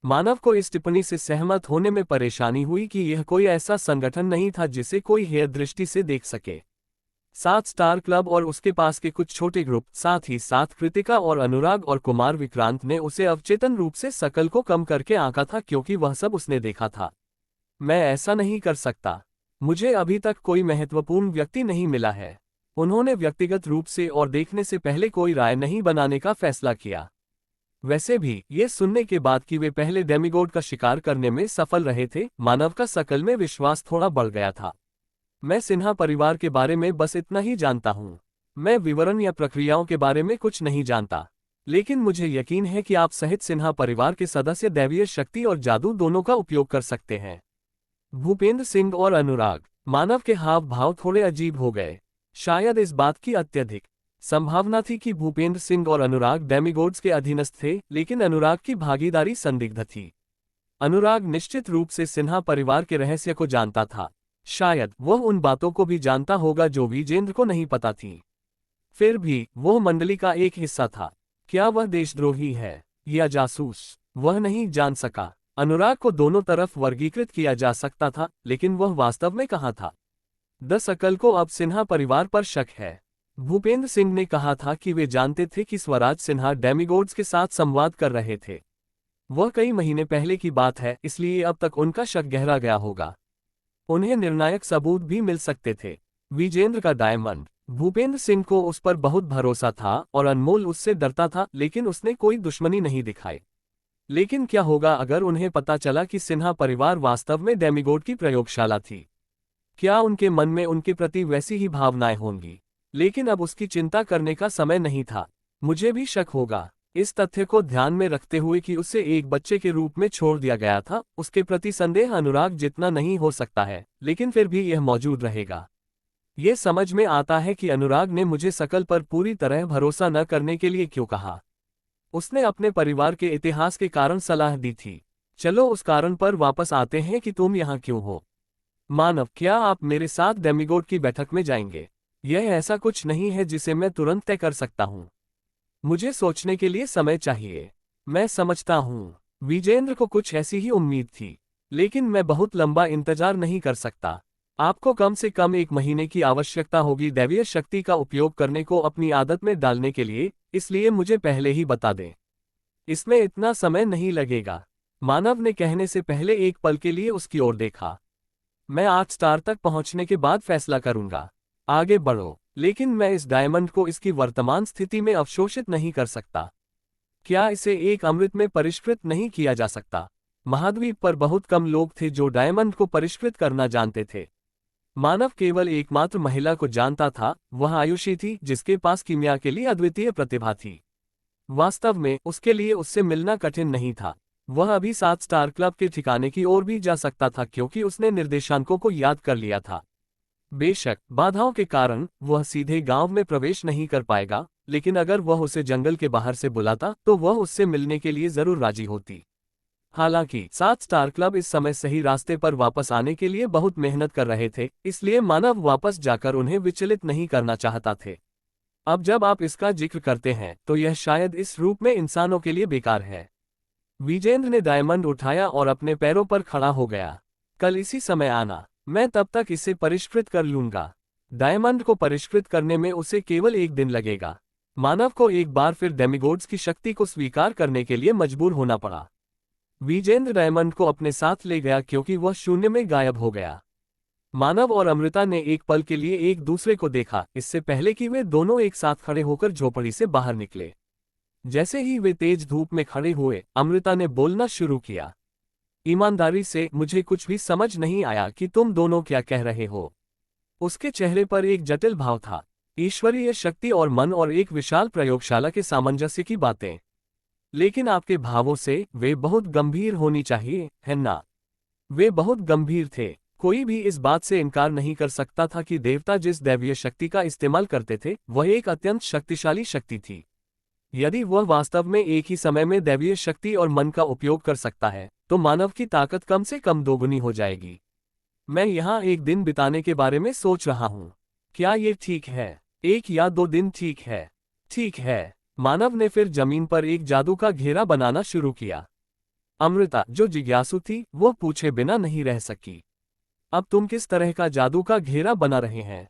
Speaker 1: मानव को इस टिप्पणी से सहमत होने में परेशानी हुई कि यह कोई ऐसा संगठन नहीं था जिसे कोई हेय दृष्टि से देख सके। सात स्टार क्लब और उसके पास के कुछ छोटे ग्रुप, साथ ही साथ कृतिका और अनुराग और कुमार विक्रांत ने उसे अवचेतन रूप से शकल को कम करके आंका था, क्योंकि वह सब उसने देखा था। मैं ऐसा नहीं कर सकता। मुझे अभी तक कोई महत्वपूर्ण व्यक्ति नहीं मिला है। उन्होंने व्यक्तिगत रूप से और देखने से पहले कोई राय नहीं बनाने का फैसला किया। वैसे भी ये सुनने के बाद कि वे पहले डेमिगोड का शिकार करने में सफल रहे थे, मानव का शकल में विश्वास थोड़ा बढ़ गया था। मैं सिन्हा परिवार के बारे में बस इतना ही जानता हूँ। मैं विवरण या प्रक्रियाओं के बारे में कुछ नहीं जानता, लेकिन मुझे यकीन है कि आप सहित सिन्हा परिवार के सदस्य दैवीय शक्ति और जादू दोनों का उपयोग कर सकते हैं। भूपेंद्र सिंह और अनुराग। मानव के हाव भाव थोड़े अजीब हो गए। शायद इस बात की अत्यधिक संभावना थी कि भूपेंद्र सिंह और अनुराग डेमिगोड्स के अधीनस्थ थे, लेकिन अनुराग की भागीदारी संदिग्ध थी। अनुराग निश्चित रूप से सिन्हा परिवार के रहस्य को जानता था। शायद वह उन बातों को भी जानता होगा जो विजेंद्र को नहीं पता थी। फिर भी वह मंडली का एक हिस्सा था। क्या वह देशद्रोही है या जासूस, वह नहीं जान सका। अनुराग को दोनों तरफ वर्गीकृत किया जा सकता था, लेकिन वह वास्तव में कहाँ था? द सकल को अब सिन्हा परिवार पर शक है। भूपेंद्र सिंह ने कहा था कि वे जानते थे कि स्वराज सिन्हा डेमिगोड्स के साथ संवाद कर रहे थे। वह कई महीने पहले की बात है, इसलिए अब तक उनका शक गहरा गया होगा। उन्हें निर्णायक सबूत भी मिल सकते थे। विजेंद्र का डायमंड। भूपेंद्र सिंह को उस पर बहुत भरोसा था और अनमोल उससे डरता था, लेकिन उसने कोई दुश्मनी नहीं दिखाई। लेकिन क्या होगा अगर उन्हें पता चला कि सिन्हा परिवार वास्तव में डेमिगोड की प्रयोगशाला थी? क्या उनके मन में उनके प्रति वैसी ही भावनाएं होंगी? लेकिन अब उसकी चिंता करने का समय नहीं था। मुझे भी शक होगा। इस तथ्य को ध्यान में रखते हुए कि उसे एक बच्चे के रूप में छोड़ दिया गया था, उसके प्रति संदेह अनुराग जितना नहीं हो सकता है, लेकिन फिर भी यह मौजूद रहेगा। यह समझ में आता है कि अनुराग ने मुझे शकल पर पूरी तरह भरोसा न करने के लिए क्यों कहा। उसने अपने परिवार के इतिहास के कारण सलाह दी थी। चलो उस कारण पर वापस आते हैं कि तुम यहाँ क्यों हो। मानव, क्या आप मेरे साथ डेमिगोड की बैठक में जाएंगे? यह ऐसा कुछ नहीं है जिसे मैं तुरंत तय कर सकता हूँ। मुझे सोचने के लिए समय चाहिए। मैं समझता हूँ। विजेंद्र को कुछ ऐसी ही उम्मीद थी, लेकिन मैं बहुत लंबा इंतजार नहीं कर सकता। आपको कम से कम 1 महीने की आवश्यकता होगी दैवीय शक्ति का उपयोग करने को अपनी आदत में डालने के लिए, इसलिए मुझे पहले ही बता दें। इसमें इतना समय नहीं लगेगा। मानव ने कहने से पहले एक पल के लिए उसकी ओर देखा। मैं 8 स्टार तक पहुंचने के बाद फैसला करूंगा। आगे बढ़ो, लेकिन मैं इस डायमंड को इसकी वर्तमान स्थिति में अवशोषित नहीं कर सकता। क्या इसे एक अमृत में परिष्कृत नहीं किया जा सकता? महाद्वीप पर बहुत कम लोग थे जो डायमंड को परिष्कृत करना जानते थे। मानव केवल एकमात्र महिला को जानता था, वह आयुषी थी जिसके पास कीमिया के लिए अद्वितीय प्रतिभा थी। वास्तव में उसके लिए उससे मिलना कठिन नहीं था। वह अभी 7 स्टार क्लब के ठिकाने की ओर भी जा सकता था, क्योंकि उसने निर्देशांकों को याद कर लिया था। बेशक बाधाओं के कारण वह सीधे गांव में प्रवेश नहीं कर पाएगा, लेकिन अगर वह उसे जंगल के बाहर से बुलाता तो वह उससे मिलने के लिए जरूर राजी होती। हालांकि 7 स्टार क्लब इस समय सही रास्ते पर वापस आने के लिए बहुत मेहनत कर रहे थे, इसलिए मानव वापस जाकर उन्हें विचलित नहीं करना चाहता थे। अब जब आप इसका जिक्र करते हैं तो यह शायद इस रूप में इंसानों के लिए बेकार है। विजेंद्र ने डायमंड उठाया और अपने पैरों पर खड़ा हो गया। कल इसी समय आना, मैं तब तक इसे परिष्कृत कर लूंगा। डायमंड को परिष्कृत करने में उसे केवल 1 दिन लगेगा। मानव को एक बार फिर डेमिगोड्स की शक्ति को स्वीकार करने के लिए मजबूर होना पड़ा। विजेंद्र डायमंड को अपने साथ ले गया क्योंकि वह शून्य में गायब हो गया। मानव और अमृता ने एक पल के लिए एक दूसरे को देखा, इससे पहले कि वे दोनों एक साथ खड़े होकर झोपड़ी से बाहर निकले। जैसे ही वे तेज धूप में खड़े हुए, अमृता ने बोलना शुरू किया। ईमानदारी से मुझे कुछ भी समझ नहीं आया कि तुम दोनों क्या कह रहे हो। उसके चेहरे पर एक जटिल भाव था। ईश्वरीय शक्ति और मन और एक विशाल प्रयोगशाला के सामंजस्य की बातें। लेकिन आपके भावों से वे बहुत गंभीर होनी चाहिए, है ना? वे बहुत गंभीर थे। कोई भी इस बात से इनकार नहीं कर सकता था कि देवता जिस दैवीय शक्ति का इस्तेमाल करते थे वह एक अत्यंत शक्तिशाली शक्ति थी। यदि वह वास्तव में एक ही समय में दैवीय शक्ति और मन का उपयोग कर सकता है, तो मानव की ताकत कम से कम दोगुनी हो जाएगी। मैं यहाँ 1 दिन बिताने के बारे में सोच रहा हूँ। क्या ये ठीक है? 1 या 2 दिन ठीक है? ठीक है। मानव ने फिर जमीन पर एक जादू का घेरा बनाना शुरू किया। अमृता, जो जिज्ञासु थी, वो पूछे बिना नहीं रह सकी। अब तुम किस तरह का जादू का घेरा बना रहे हैं?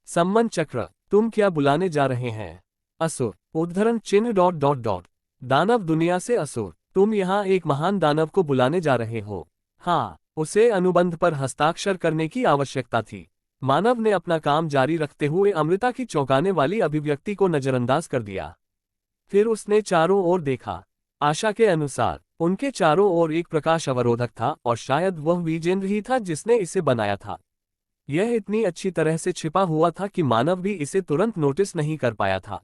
Speaker 1: सम्मन चक्र, तुम क्या बुलाने जा रहे हैं? असुर, उद्धरण चिन्ह ... दानव दुनिया से असुर, तुम यहाँ एक महान दानव को बुलाने जा रहे हो। हाँ, उसे अनुबंध पर हस्ताक्षर करने की आवश्यकता थी। मानव ने अपना काम जारी रखते हुए अमृता की चौंकाने वाली अभिव्यक्ति को नजरअंदाज कर दिया। फिर उसने चारों ओर देखा। आशा के अनुसार उनके चारों ओर एक प्रकाश अवरोधक था और शायद वह विजेंद्र ही था जिसने इसे बनाया था। यह इतनी अच्छी तरह से छिपा हुआ था कि मानव भी इसे तुरंत नोटिस नहीं कर पाया था।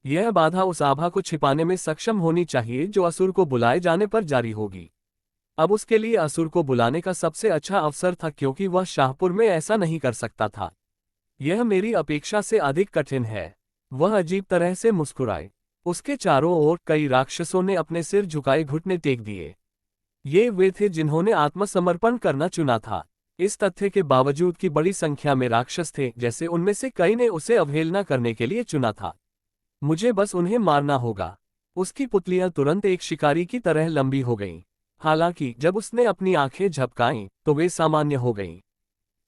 Speaker 1: यह बाधा उस आभा को छिपाने में सक्षम होनी चाहिए जो असुर को बुलाए जाने पर जारी होगी। अब उसके लिए असुर को बुलाने का सबसे अच्छा अवसर था क्योंकि वह शाहपुर में ऐसा नहीं कर सकता था। यह मेरी अपेक्षा से अधिक कठिन है। वह अजीब तरह से मुस्कुराए। उसके चारों ओर कई राक्षसों ने अपने सिर झुकाए घुटने टेक दिए। ये वे थे जिन्होंने आत्मसमर्पण करना चुना था। इस तथ्य के बावजूद कि बड़ी संख्या में राक्षस थे, जैसे उनमें से कई ने उसे अवहेलना करने के लिए चुना था। मुझे बस उन्हें मारना होगा। उसकी पुतलियां तुरंत एक शिकारी की तरह लंबी हो गईं। हालांकि जब उसने अपनी आंखें झपकाईं तो वे सामान्य हो गईं।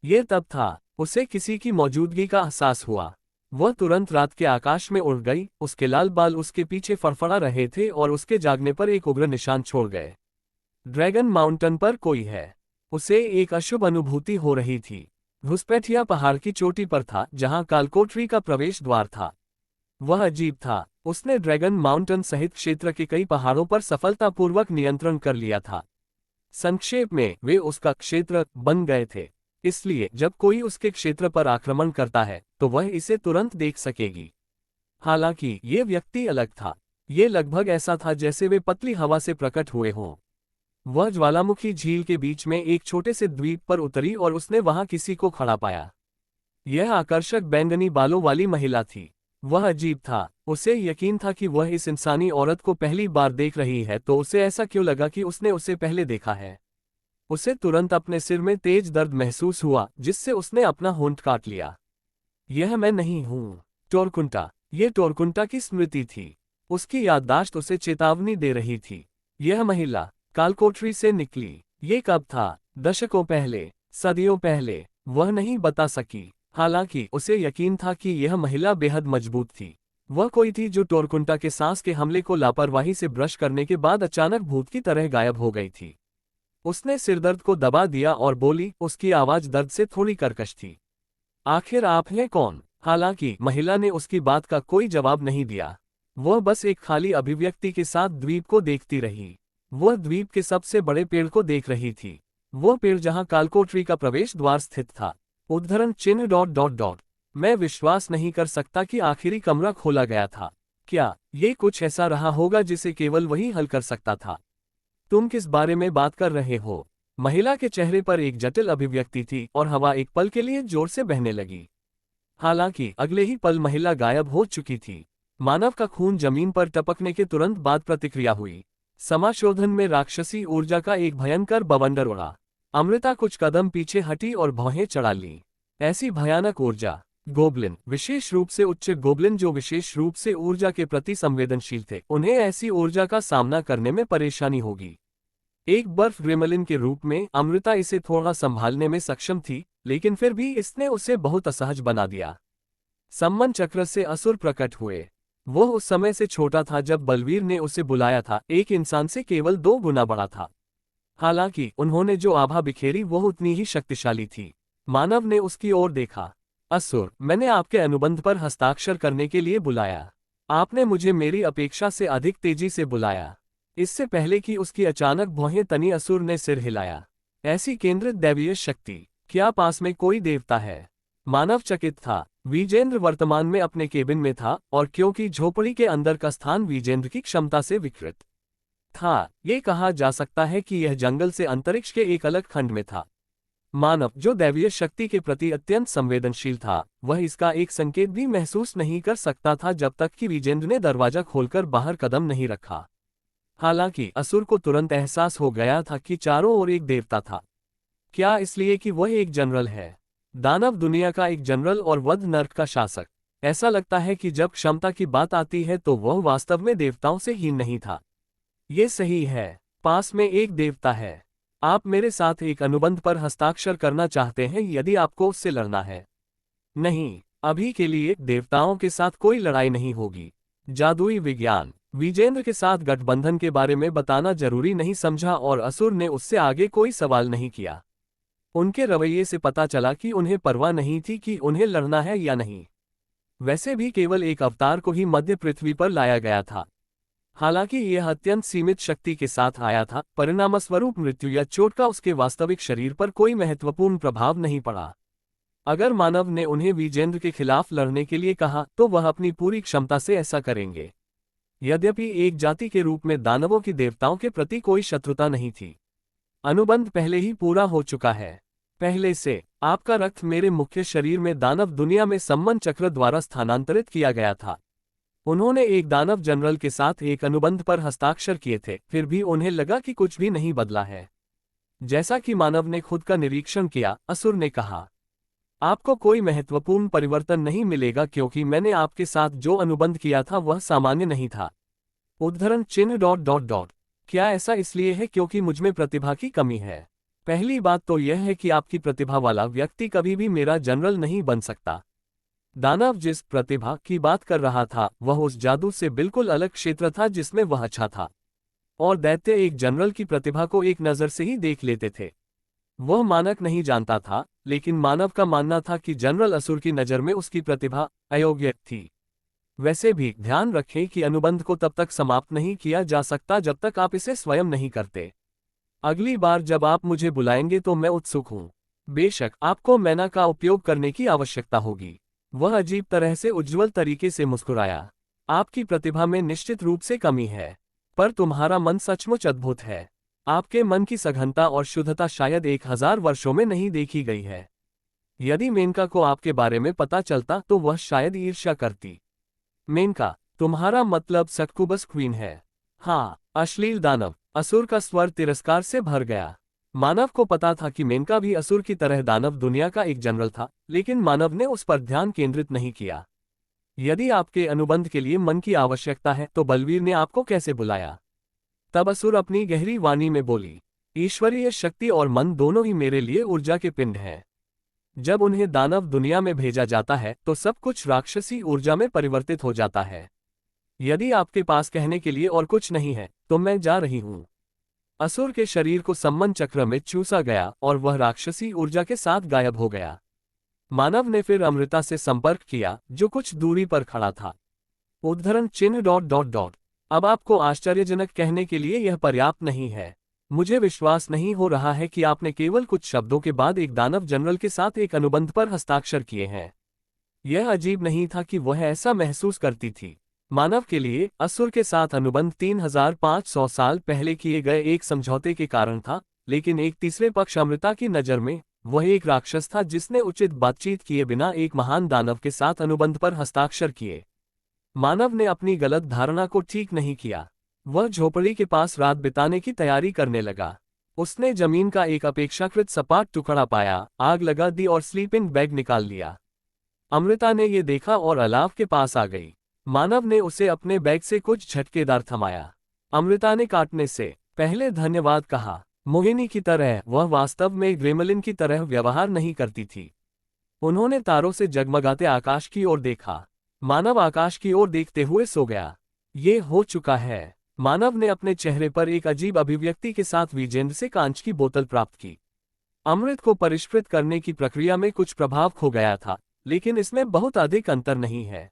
Speaker 1: ये तब था उसे किसी की मौजूदगी का एहसास हुआ। वह तुरंत रात के आकाश में उड़ गई। उसके लाल बाल उसके पीछे फड़फड़ा रहे थे और उसके जागने पर एक उग्र निशान छोड़ गए। ड्रैगन माउंटेन पर कोई है। उसे एक अशुभ अनुभूति हो रही थी। घुसपैठिया पहाड़ की चोटी पर था जहां कालकोठरी का प्रवेश द्वार था। वह अजीब था। उसने ड्रैगन माउंटेन सहित क्षेत्र के कई पहाड़ों पर सफलतापूर्वक नियंत्रण कर लिया था। संक्षेप में, वे उसका क्षेत्र बन गए थे। इसलिए जब कोई उसके क्षेत्र पर आक्रमण करता है तो वह इसे तुरंत देख सकेगी। हालांकि ये व्यक्ति अलग था। ये लगभग ऐसा था जैसे वे पतली हवा से प्रकट हुए हों। वह ज्वालामुखी झील के बीच में एक छोटे से द्वीप पर उतरी और उसने वहां किसी को खड़ा पाया। यह आकर्षक बैंगनी बालों वाली महिला थी। वह अजीब था। उसे यकीन था कि वह इस इंसानी औरत को पहली बार देख रही है, तो उसे ऐसा क्यों लगा कि उसने उसे पहले देखा है। उसे तुरंत अपने सिर में तेज दर्द महसूस हुआ जिससे उसने अपना होंठ काट लिया। यह मैं नहीं हूं। टोरकुंटा। ये टोरकुंटा की स्मृति थी। उसकी याददाश्त उसे चेतावनी दे रही थी। यह महिला कालकोठरी से निकली। ये कब था? दशकों पहले, सदियों पहले। वह नहीं बता सकी। हालांकि उसे यकीन था कि यह महिला बेहद मजबूत थी। वह कोई थी जो टोरकुंटा के सांस के हमले को लापरवाही से ब्रश करने के बाद अचानक भूत की तरह गायब हो गई थी। उसने सिरदर्द को दबा दिया और बोली। उसकी आवाज दर्द से थोड़ी कर्कश थी। आखिर आप हैं कौन? हालांकि महिला ने उसकी बात का कोई जवाब नहीं दिया। वह बस एक खाली अभिव्यक्ति के साथ द्वीप को देखती रही। वह द्वीप के सबसे बड़े पेड़ को देख रही थी। वह पेड़ जहां कालकोठरी का प्रवेश द्वार स्थित था। उद्धरण चिन्ह ... मैं विश्वास नहीं कर सकता कि आखिरी कमरा खोला गया था। क्या ये कुछ ऐसा रहा होगा जिसे केवल वही हल कर सकता था? तुम किस बारे में बात कर रहे हो? महिला के चेहरे पर एक जटिल अभिव्यक्ति थी और हवा एक पल के लिए जोर से बहने लगी। हालांकि अगले ही पल महिला गायब हो चुकी थी। मानव का खून जमीन पर टपकने के तुरंत बाद प्रतिक्रिया हुई। समाशोधन में राक्षसी ऊर्जा का एक भयंकर बवंडर उड़ा। अमृता कुछ कदम पीछे हटी और भौहें चढ़ा ली। ऐसी भयानक ऊर्जा। गोब्लिन, विशेष रूप से उच्च गोब्लिन जो विशेष रूप से ऊर्जा के प्रति संवेदनशील थे, उन्हें ऐसी ऊर्जा का सामना करने में परेशानी होगी। एक बर्फ ग्रेमलिन के रूप में अमृता इसे थोड़ा संभालने में सक्षम थी, लेकिन फिर भी इसने उसे बहुत असहज बना दिया। सम्मन चक्र से असुर प्रकट हुए। वह उस समय से छोटा था जब बलवीर ने उसे बुलाया था, एक इंसान से केवल 2 गुना बड़ा था। हालांकि उन्होंने जो आभा बिखेरी वह उतनी ही शक्तिशाली थी। मानव ने उसकी ओर देखा। असुर, मैंने आपके अनुबंध पर हस्ताक्षर करने के लिए बुलाया। आपने मुझे मेरी अपेक्षा से अधिक तेजी से बुलाया। इससे पहले कि उसकी अचानक भौहें तनी असुर ने सिर हिलाया। ऐसी केंद्रित दैवीय शक्ति, क्या पास में कोई देवता है? मानव चकित था। विजेंद्र वर्तमान में अपने केबिन में था और क्योंकि झोपड़ी के अंदर का स्थान विजेंद्र की क्षमता से विकृत था, ये कहा जा सकता है कि यह जंगल से अंतरिक्ष के एक अलग खंड में था। मानव, जो दैवीय शक्ति के प्रति अत्यंत संवेदनशील था, वह इसका एक संकेत भी महसूस नहीं कर सकता था जब तक कि विजेंद्र ने दरवाजा खोलकर बाहर कदम नहीं रखा। हालांकि असुर को तुरंत एहसास हो गया था कि चारों ओर एक देवता था। क्या इसलिए कि वह एक जनरल है? दानव दुनिया का एक जनरल और वध नर्क का शासक। ऐसा लगता है कि जब क्षमता की बात आती है तो वह वास्तव में देवताओं से हीन नहीं था। ये सही है, पास में एक देवता है। आप मेरे साथ एक अनुबंध पर हस्ताक्षर करना चाहते हैं यदि आपको उससे लड़ना है? नहीं, अभी के लिए देवताओं के साथ कोई लड़ाई नहीं होगी। जादुई विज्ञान। विजेंद्र के साथ गठबंधन के बारे में बताना जरूरी नहीं समझा और असुर ने उससे आगे कोई सवाल नहीं किया। उनके रवैये से पता चला कि उन्हें परवाह नहीं थी कि उन्हें लड़ना है या नहीं। वैसे भी केवल एक अवतार को ही मध्य पृथ्वी पर लाया गया था। हालांकि यह अत्यंत सीमित शक्ति के साथ आया था, परिणामस्वरूप मृत्यु या चोट का उसके वास्तविक शरीर पर कोई महत्वपूर्ण प्रभाव नहीं पड़ा। अगर मानव ने उन्हें विजेंद्र के खिलाफ लड़ने के लिए कहा तो वह अपनी पूरी क्षमता से ऐसा करेंगे। यद्यपि एक जाति के रूप में दानवों की देवताओं के प्रति कोई शत्रुता नहीं थी। अनुबंध पहले ही पूरा हो चुका है। पहले से आपका रक्त मेरे मुख्य शरीर में दानव दुनिया में सम्मन चक्र द्वारा स्थानांतरित किया गया था। उन्होंने एक दानव जनरल के साथ एक अनुबंध पर हस्ताक्षर किए थे, फिर भी उन्हें लगा कि कुछ भी नहीं बदला है। जैसा कि मानव ने खुद का निरीक्षण किया, असुर ने कहा, आपको कोई महत्वपूर्ण परिवर्तन नहीं मिलेगा क्योंकि मैंने आपके साथ जो अनुबंध किया था वह सामान्य नहीं था। उद्धरण चिन्ह ... क्या ऐसा इसलिए है क्योंकि मुझमें प्रतिभा की कमी है? पहली बात तो यह है कि आपकी प्रतिभा वाला व्यक्ति कभी भी मेरा जनरल नहीं बन सकता। दानव जिस प्रतिभा की बात कर रहा था वह उस जादू से बिल्कुल अलग क्षेत्र था जिसमें वह अच्छा था, और दैत्य एक जनरल की प्रतिभा को एक नज़र से ही देख लेते थे। वह मानक नहीं जानता था, लेकिन मानव का मानना था कि जनरल असुर की नज़र में उसकी प्रतिभा अयोग्य थी। वैसे भी ध्यान रखें कि अनुबंध को तब तक समाप्त नहीं किया जा सकता जब तक आप इसे स्वयं नहीं करते। अगली बार जब आप मुझे बुलाएंगे तो मैं उत्सुक हूं। बेशक आपको मैना का उपयोग करने की आवश्यकता होगी। वह अजीब तरह से उज्ज्वल तरीके से मुस्कुराया। आपकी प्रतिभा में निश्चित रूप से कमी है, पर तुम्हारा मन सचमुच अद्भुत है। आपके मन की सघनता और शुद्धता शायद 1000 वर्षों में नहीं देखी गई है। यदि मेनका को आपके बारे में पता चलता तो वह शायद ईर्ष्या करती। मेनका, तुम्हारा मतलब सक्कुबस क्वीन है? हाँ, अश्लील दानव। असुर का स्वर तिरस्कार से भर गया। मानव को पता था कि मेनका भी असुर की तरह दानव दुनिया का एक जनरल था, लेकिन मानव ने उस पर ध्यान केंद्रित नहीं किया। यदि आपके अनुबंध के लिए मन की आवश्यकता है तो बलवीर ने आपको कैसे बुलाया? तब असुर अपनी गहरी वाणी में बोली, ईश्वरीय शक्ति और मन दोनों ही मेरे लिए ऊर्जा के पिंड हैं। जब उन्हें दानव दुनिया में भेजा जाता है तो सब कुछ राक्षसी ऊर्जा में परिवर्तित हो जाता है। यदि आपके पास कहने के लिए और कुछ नहीं है तो मैं जा रही हूं। असुर के शरीर को सम्मन चक्र में चूसा गया और वह राक्षसी ऊर्जा के साथ गायब हो गया। मानव ने फिर अमृता से संपर्क किया जो कुछ दूरी पर खड़ा था। उद्धरण चिन्ह ... अब आपको आश्चर्यजनक कहने के लिए यह पर्याप्त नहीं है। मुझे विश्वास नहीं हो रहा है कि आपने केवल कुछ शब्दों के बाद एक दानव जनरल के साथ एक अनुबंध पर हस्ताक्षर किए हैं। यह अजीब नहीं था कि वह ऐसा महसूस करती थी। मानव के लिए असुर के साथ अनुबंध 3500 साल पहले किए गए एक समझौते के कारण था, लेकिन एक तीसरे पक्ष अमृता की नज़र में वह एक राक्षस था जिसने उचित बातचीत किए बिना एक महान दानव के साथ अनुबंध पर हस्ताक्षर किए। मानव ने अपनी गलत धारणा को ठीक नहीं किया। वह झोपड़ी के पास रात बिताने की तैयारी करने लगा। उसने जमीन का एक अपेक्षाकृत सपाट टुकड़ा पाया, आग लगा दी और स्लीपिंग बैग निकाल लिया। अमृता ने ये देखा और अलाव के पास आ गई। मानव ने उसे अपने बैग से कुछ झटकेदार थमाया। अमृता ने काटने से पहले धन्यवाद कहा। मोहिनी की तरह वह वास्तव में ग्रेमलिन की तरह व्यवहार नहीं करती थी। उन्होंने तारों से जगमगाते आकाश की ओर देखा। मानव आकाश की ओर देखते हुए सो गया। ये हो चुका है। मानव ने अपने चेहरे पर एक अजीब अभिव्यक्ति के साथ विजेंद्र से कांच की बोतल प्राप्त की। अमृत को परिष्कृत करने की प्रक्रिया में कुछ प्रभाव खो गया था, लेकिन इसमें बहुत अधिक अंतर नहीं है।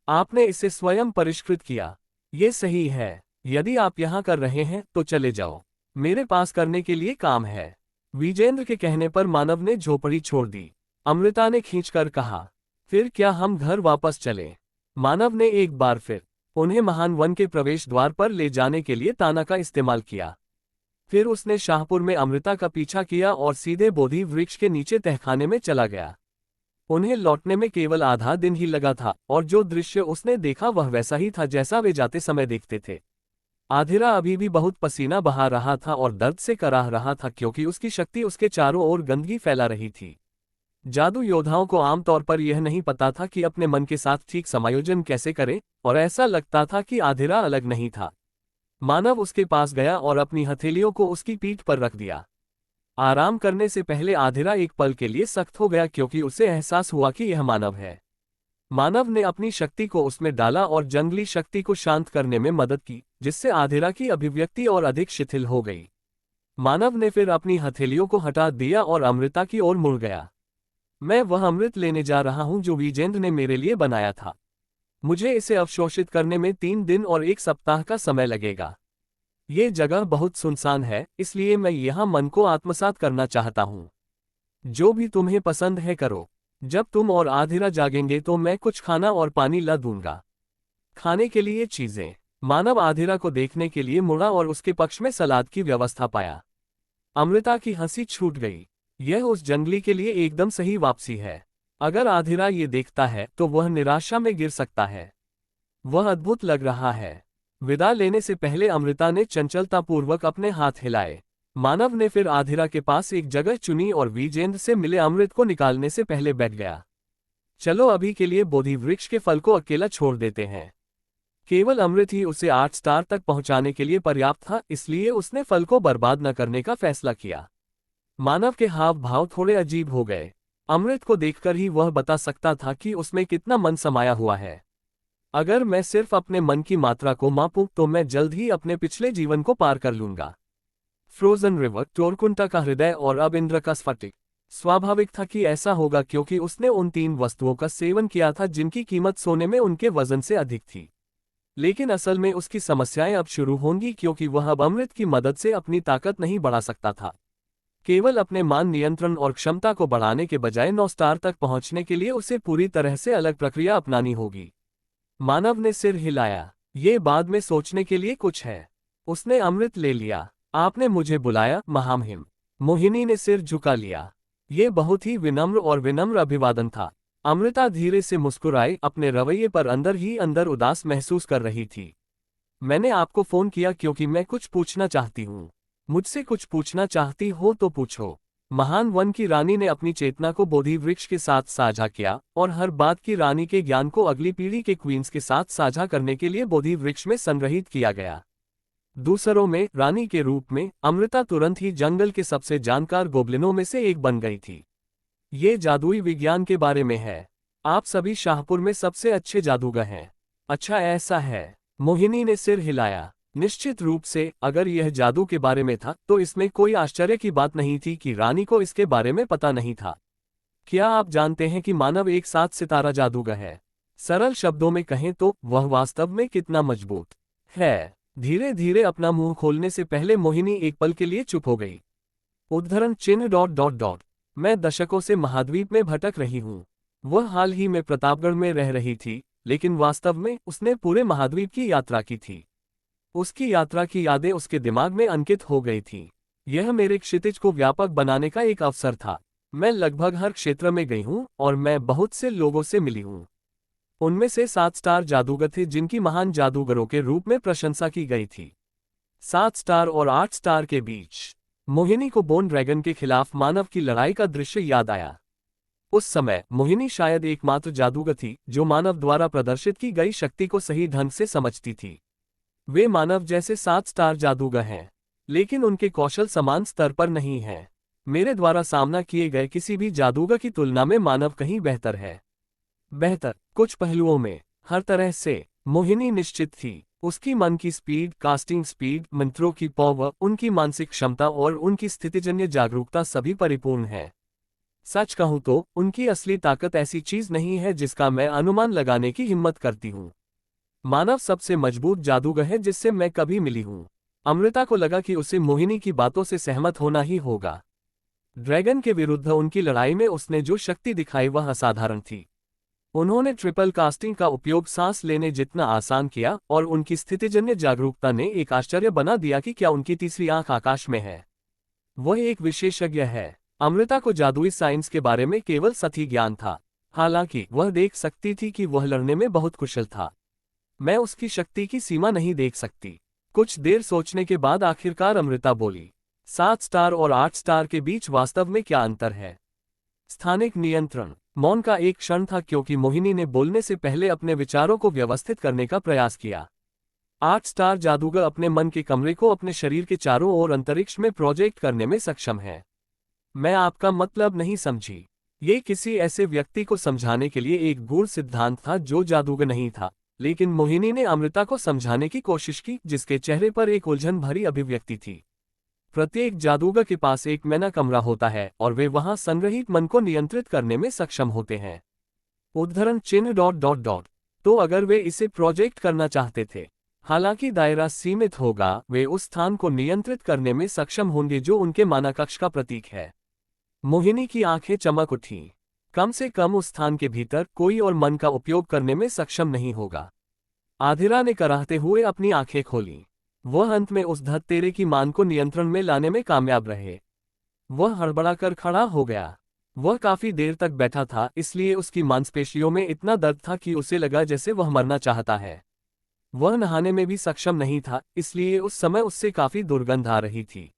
Speaker 1: आपने इसे स्वयं परिष्कृत किया। ये सही है। यदि आप यहाँ कर रहे हैं तो चले जाओ, मेरे पास करने के लिए काम है। विजेंद्र के कहने पर मानव ने झोपड़ी छोड़ दी। अमृता ने खींचकर कहा, फिर क्या हम घर वापस चलें? मानव ने एक बार फिर उन्हें महान वन के प्रवेश द्वार पर ले जाने के लिए ताना का इस्तेमाल किया। फिर उसने शाहपुर में अमृता का पीछा किया और सीधे बोधि वृक्ष के नीचे तहखाने में चला गया। उन्हें लौटने में केवल आधा दिन ही लगा था और जो दृश्य उसने देखा वह वैसा ही था जैसा वे जाते समय देखते थे। आधिरा अभी भी बहुत पसीना बहा रहा था और दर्द से कराह रहा था क्योंकि उसकी शक्ति उसके चारों ओर गंदगी फैला रही थी। जादू योद्धाओं को आमतौर पर यह नहीं पता था कि अपने मन के साथ ठीक समायोजन कैसे करें, और ऐसा लगता था कि आधिरा अलग नहीं था। मानव उसके पास गया और अपनी हथेलियों को उसकी पीठ पर रख दिया। आराम करने से पहले आधिरा एक पल के लिए सख्त हो गया क्योंकि उसे एहसास हुआ कि यह मानव है। मानव ने अपनी शक्ति को उसमें डाला और जंगली शक्ति को शांत करने में मदद की, जिससे आधिरा की अभिव्यक्ति और अधिक शिथिल हो गई। मानव ने फिर अपनी हथेलियों को हटा दिया और अमृता की ओर मुड़ गया। मैं वह अमृत लेने जा रहा हूं जो विजेंद्र ने मेरे लिए बनाया था। मुझे इसे अवशोषित करने में 3 दिन और 1 सप्ताह का समय लगेगा। ये जगह बहुत सुनसान है, इसलिए मैं यहाँ मन को आत्मसात करना चाहता हूँ। जो भी तुम्हें पसंद है करो। जब तुम और आधिरा जागेंगे तो मैं कुछ खाना और पानी ला दूंगा। खाने के लिए चीजें। मानव आधिरा को देखने के लिए मुड़ा और उसके पक्ष में सलाद की व्यवस्था पाया। अमृता की हंसी छूट गई। यह उस जंगली के लिए एकदम सही वापसी है। अगर आधिरा ये देखता है तो वह निराशा में गिर सकता है। वह अद्भुत लग रहा है। विदा लेने से पहले अमृता ने चंचलतापूर्वक अपने हाथ हिलाए। मानव ने फिर आधिरा के पास एक जगह चुनी और विजेंद्र से मिले अमृत को निकालने से पहले बैठ गया। चलो अभी के लिए बोधि वृक्ष के फल को अकेला छोड़ देते हैं। केवल अमृत ही उसे 8 स्टार तक पहुंचाने के लिए पर्याप्त था, इसलिए उसने फल को बर्बाद न करने का फैसला किया। मानव के हाव भाव थोड़े अजीब हो गए। अमृत को देखकर ही वह बता सकता था कि उसमें कितना मन समाया हुआ है। अगर मैं सिर्फ अपने मन की मात्रा को मापूं तो मैं जल्द ही अपने पिछले जीवन को पार कर लूंगा। फ्रोजन रिवर, टोरकुंटा का हृदय और अब इंद्र का स्फटिक। स्वाभाविक था कि ऐसा होगा क्योंकि उसने उन 3 वस्तुओं का सेवन किया था जिनकी कीमत सोने में उनके वजन से अधिक थी। लेकिन असल में उसकी समस्याएं अब शुरू होंगी क्योंकि वह अब अमृत की मदद से अपनी ताकत नहीं बढ़ा सकता था। केवल अपने मान नियंत्रण और क्षमता को बढ़ाने के बजाय 9 स्टार तक पहुंचने के लिए उसे पूरी तरह से अलग प्रक्रिया अपनानी होगी। मानव ने सिर हिलाया। ये बाद में सोचने के लिए कुछ है। उसने अमृत ले लिया। आपने मुझे बुलाया, महामहिम। मोहिनी ने सिर झुका लिया। ये बहुत ही विनम्र और विनम्र अभिवादन था। अमृता धीरे से मुस्कुराई, अपने रवैये पर अंदर ही अंदर उदास महसूस कर रही थी। मैंने आपको फोन किया क्योंकि मैं कुछ पूछना चाहती हूँ। मुझसे कुछ पूछना चाहती हो तो पूछो। महान वन की रानी ने अपनी चेतना को बोधि वृक्ष के साथ साझा किया और हर बात की रानी के ज्ञान को अगली पीढ़ी के क्वींस के साथ साझा करने के लिए बोधि वृक्ष में संग्रहित किया गया। दूसरों में रानी के रूप में अमृता तुरंत ही जंगल के सबसे जानकार गोब्लिनों में से एक बन गई थी। ये जादुई विज्ञान के बारे में है। आप सभी शाहपुर में सबसे अच्छे जादूगर हैं। अच्छा ऐसा है। मोहिनी ने सिर हिलाया। निश्चित रूप से, अगर यह जादू के बारे में था तो इसमें कोई आश्चर्य की बात नहीं थी कि रानी को इसके बारे में पता नहीं था। क्या आप जानते हैं कि मानव एक 7 सितारा जादूगर है? सरल शब्दों में कहें तो वह वास्तव में कितना मजबूत है। धीरे धीरे अपना मुंह खोलने से पहले मोहिनी एक पल के लिए चुप हो गई। उद्धरण चिन्ह ... मैं दशकों से महाद्वीप में भटक रही हूँ। वह हाल ही में प्रतापगढ़ में रह रही थी, लेकिन वास्तव में उसने पूरे महाद्वीप की यात्रा की थी। उसकी यात्रा की यादें उसके दिमाग में अंकित हो गई थीं। यह मेरे क्षितिज को व्यापक बनाने का एक अवसर था। मैं लगभग हर क्षेत्र में गई हूँ और मैं बहुत से लोगों से मिली हूँ। उनमें से 7 स्टार जादूगर थे जिनकी महान जादूगरों के रूप में प्रशंसा की गई थी। 7 स्टार और 8 स्टार के बीच मोहिनी को बोन ड्रैगन के खिलाफ मानव की लड़ाई का दृश्य याद आया। उस समय मोहिनी शायद एकमात्र जादूगर थी जो मानव द्वारा प्रदर्शित की गई शक्ति को सही ढंग से समझती थी। वे मानव जैसे 7 स्टार जादूगर हैं, लेकिन उनके कौशल समान स्तर पर नहीं हैं। मेरे द्वारा सामना किए गए किसी भी जादूगर की तुलना में मानव कहीं बेहतर है। बेहतर कुछ पहलुओं में, हर तरह से। मोहिनी निश्चित थी। उसकी मन की स्पीड, कास्टिंग स्पीड, मंत्रों की पावर, उनकी मानसिक क्षमता और उनकी स्थितिजन्य जागरूकता सभी परिपूर्ण है। सच कहूं तो उनकी असली ताकत ऐसी चीज नहीं है जिसका मैं अनुमान लगाने की हिम्मत करती हूं। मानव सबसे मजबूत जादूगर है जिससे मैं कभी मिली हूं। अमृता को लगा कि उसे मोहिनी की बातों से सहमत होना ही होगा। ड्रैगन के विरुद्ध उनकी लड़ाई में उसने जो शक्ति दिखाई वह असाधारण थी। उन्होंने ट्रिपल कास्टिंग का उपयोग सांस लेने जितना आसान किया और उनकी स्थितिजन्य जागरूकता ने एक आश्चर्य बना दिया कि क्या उनकी तीसरी आंख आकाश में है। वह एक विशेषज्ञ है। अमृता को जादुई साइंस के बारे में केवल सतही ज्ञान था, हालांकि वह देख सकती थी कि वह लड़ने में बहुत कुशल था। मैं उसकी शक्ति की सीमा नहीं देख सकती। कुछ देर सोचने के बाद आखिरकार अमृता बोली, 7 स्टार और 8 स्टार के बीच वास्तव में क्या अंतर है? स्थानिक नियंत्रण। मौन का एक क्षण था क्योंकि मोहिनी ने बोलने से पहले अपने विचारों को व्यवस्थित करने का प्रयास किया। 8 स्टार जादूगर अपने मन के कमरे को अपने शरीर के चारों ओर अंतरिक्ष में प्रोजेक्ट करने में सक्षम है। मैं आपका मतलब नहीं समझी। ये किसी ऐसे व्यक्ति को समझाने के लिए एक गूढ़ सिद्धांत था जो जादूगर नहीं था, लेकिन मोहिनी ने अमृता को समझाने की कोशिश की, जिसके चेहरे पर एक उलझन भरी अभिव्यक्ति थी। प्रत्येक जादूगर के पास एक मैना कमरा होता है और वे वहां संग्रहित मन को नियंत्रित करने में सक्षम होते हैं। उद्धरण चिन्ह डॉट डॉट डॉट। तो अगर वे इसे प्रोजेक्ट करना चाहते थे, हालांकि दायरा सीमित होगा, वे उस स्थान को नियंत्रित करने में सक्षम होंगे जो उनके माना कक्ष का प्रतीक है। मोहिनी की आंखें चमक उठीं। कम से कम उस स्थान के भीतर कोई और मन का उपयोग करने में सक्षम नहीं होगा। आधिरा ने कराहते हुए अपनी आंखें खोलीं। वह अंत में उस धत्तेरे की मान को नियंत्रण में लाने में कामयाब रहे। वह हड़बड़ाकर खड़ा हो गया। वह काफी देर तक बैठा था, इसलिए उसकी मांसपेशियों में इतना दर्द था कि उसे लगा जैसे वह मरना चाहता है। वह नहाने में भी सक्षम नहीं था, इसलिए उस समय उससे काफी दुर्गंध आ रही थी।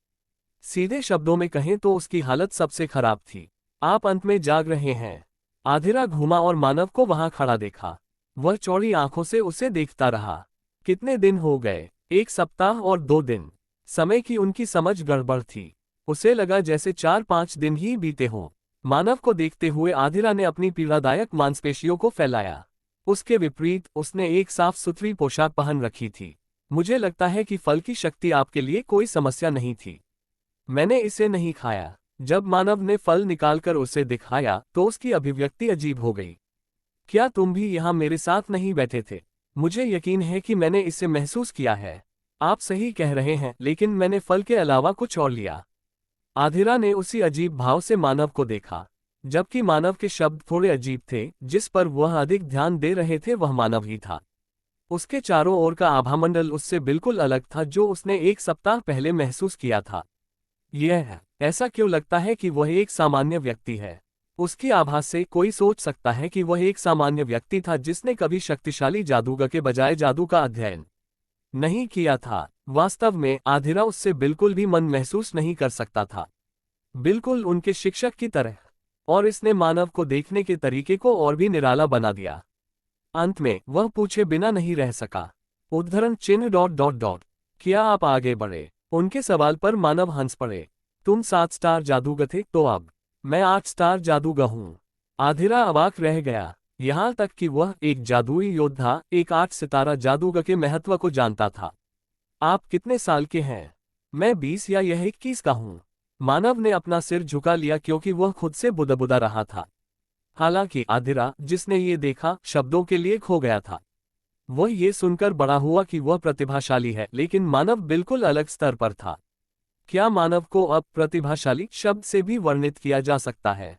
Speaker 1: सीधे शब्दों में कहें तो उसकी हालत सबसे खराब थी। आप अंत में जाग रहे हैं। आधिरा घूमा और मानव को वहां खड़ा देखा। वह चौड़ी आंखों से उसे देखता रहा। कितने दिन हो गए? 1 सप्ताह और 2 दिन। समय की उनकी समझ गड़बड़ थी। उसे लगा जैसे 4-5 दिन ही बीते हों। मानव को देखते हुए आधिरा ने अपनी पीड़ादायक मांसपेशियों को फैलाया। उसके विपरीत उसने एक साफ सुथरी पोशाक पहन रखी थी। मुझे लगता है कि फल की शक्ति आपके लिए कोई समस्या नहीं थी। मैंने इसे नहीं खाया। जब मानव ने फल निकालकर उसे दिखाया तो उसकी अभिव्यक्ति अजीब हो गई। क्या तुम भी यहाँ मेरे साथ नहीं बैठे थे? मुझे यकीन है कि मैंने इसे महसूस किया है। आप सही कह रहे हैं, लेकिन मैंने फल के अलावा कुछ और लिया। आधिरा ने उसी अजीब भाव से मानव को देखा। जबकि मानव के शब्द थोड़े अजीब थे, जिस पर वह अधिक ध्यान दे रहे थे वह मानव ही था। उसके चारों ओर का आभामंडल उससे बिल्कुल अलग था, जो उसने 1 सप्ताह पहले महसूस किया था। यह ऐसा क्यों लगता है कि वह एक सामान्य व्यक्ति है? उसकी आभास से कोई सोच सकता है कि वह एक सामान्य व्यक्ति था जिसने कभी शक्तिशाली जादूगर के बजाय जादू का अध्ययन नहीं किया था। वास्तव में आधिरा उससे बिल्कुल भी मन महसूस नहीं कर सकता था, बिल्कुल उनके शिक्षक की तरह। और इसने मानव को देखने के तरीके को और भी निराला बना दिया। अंत में वह पूछे बिना नहीं रह सका। उद्धरण चिन्ह डॉट डॉट डॉट। क्या आप आगे बढ़े? उनके सवाल पर मानव हंस पड़े। तुम 7 स्टार जादूगर थे, तो अब मैं 8 स्टार जादूगर हूं। आधिरा अवाक रह गया। यहां तक कि वह एक जादुई योद्धा, एक 8 सितारा जादूगर के महत्व को जानता था। आप कितने साल के हैं? मैं 20 या यह 21 का हूं। मानव ने अपना सिर झुका लिया क्योंकि वह खुद से बुदबुदा रहा था। हालांकि आधिरा, जिसने ये देखा, शब्दों के लिए खो गया था। वह ये सुनकर बड़ा हुआ कि वह प्रतिभाशाली है, लेकिन मानव बिल्कुल अलग स्तर पर था। क्या मानव को अब प्रतिभाशाली शब्द से भी वर्णित किया जा सकता है?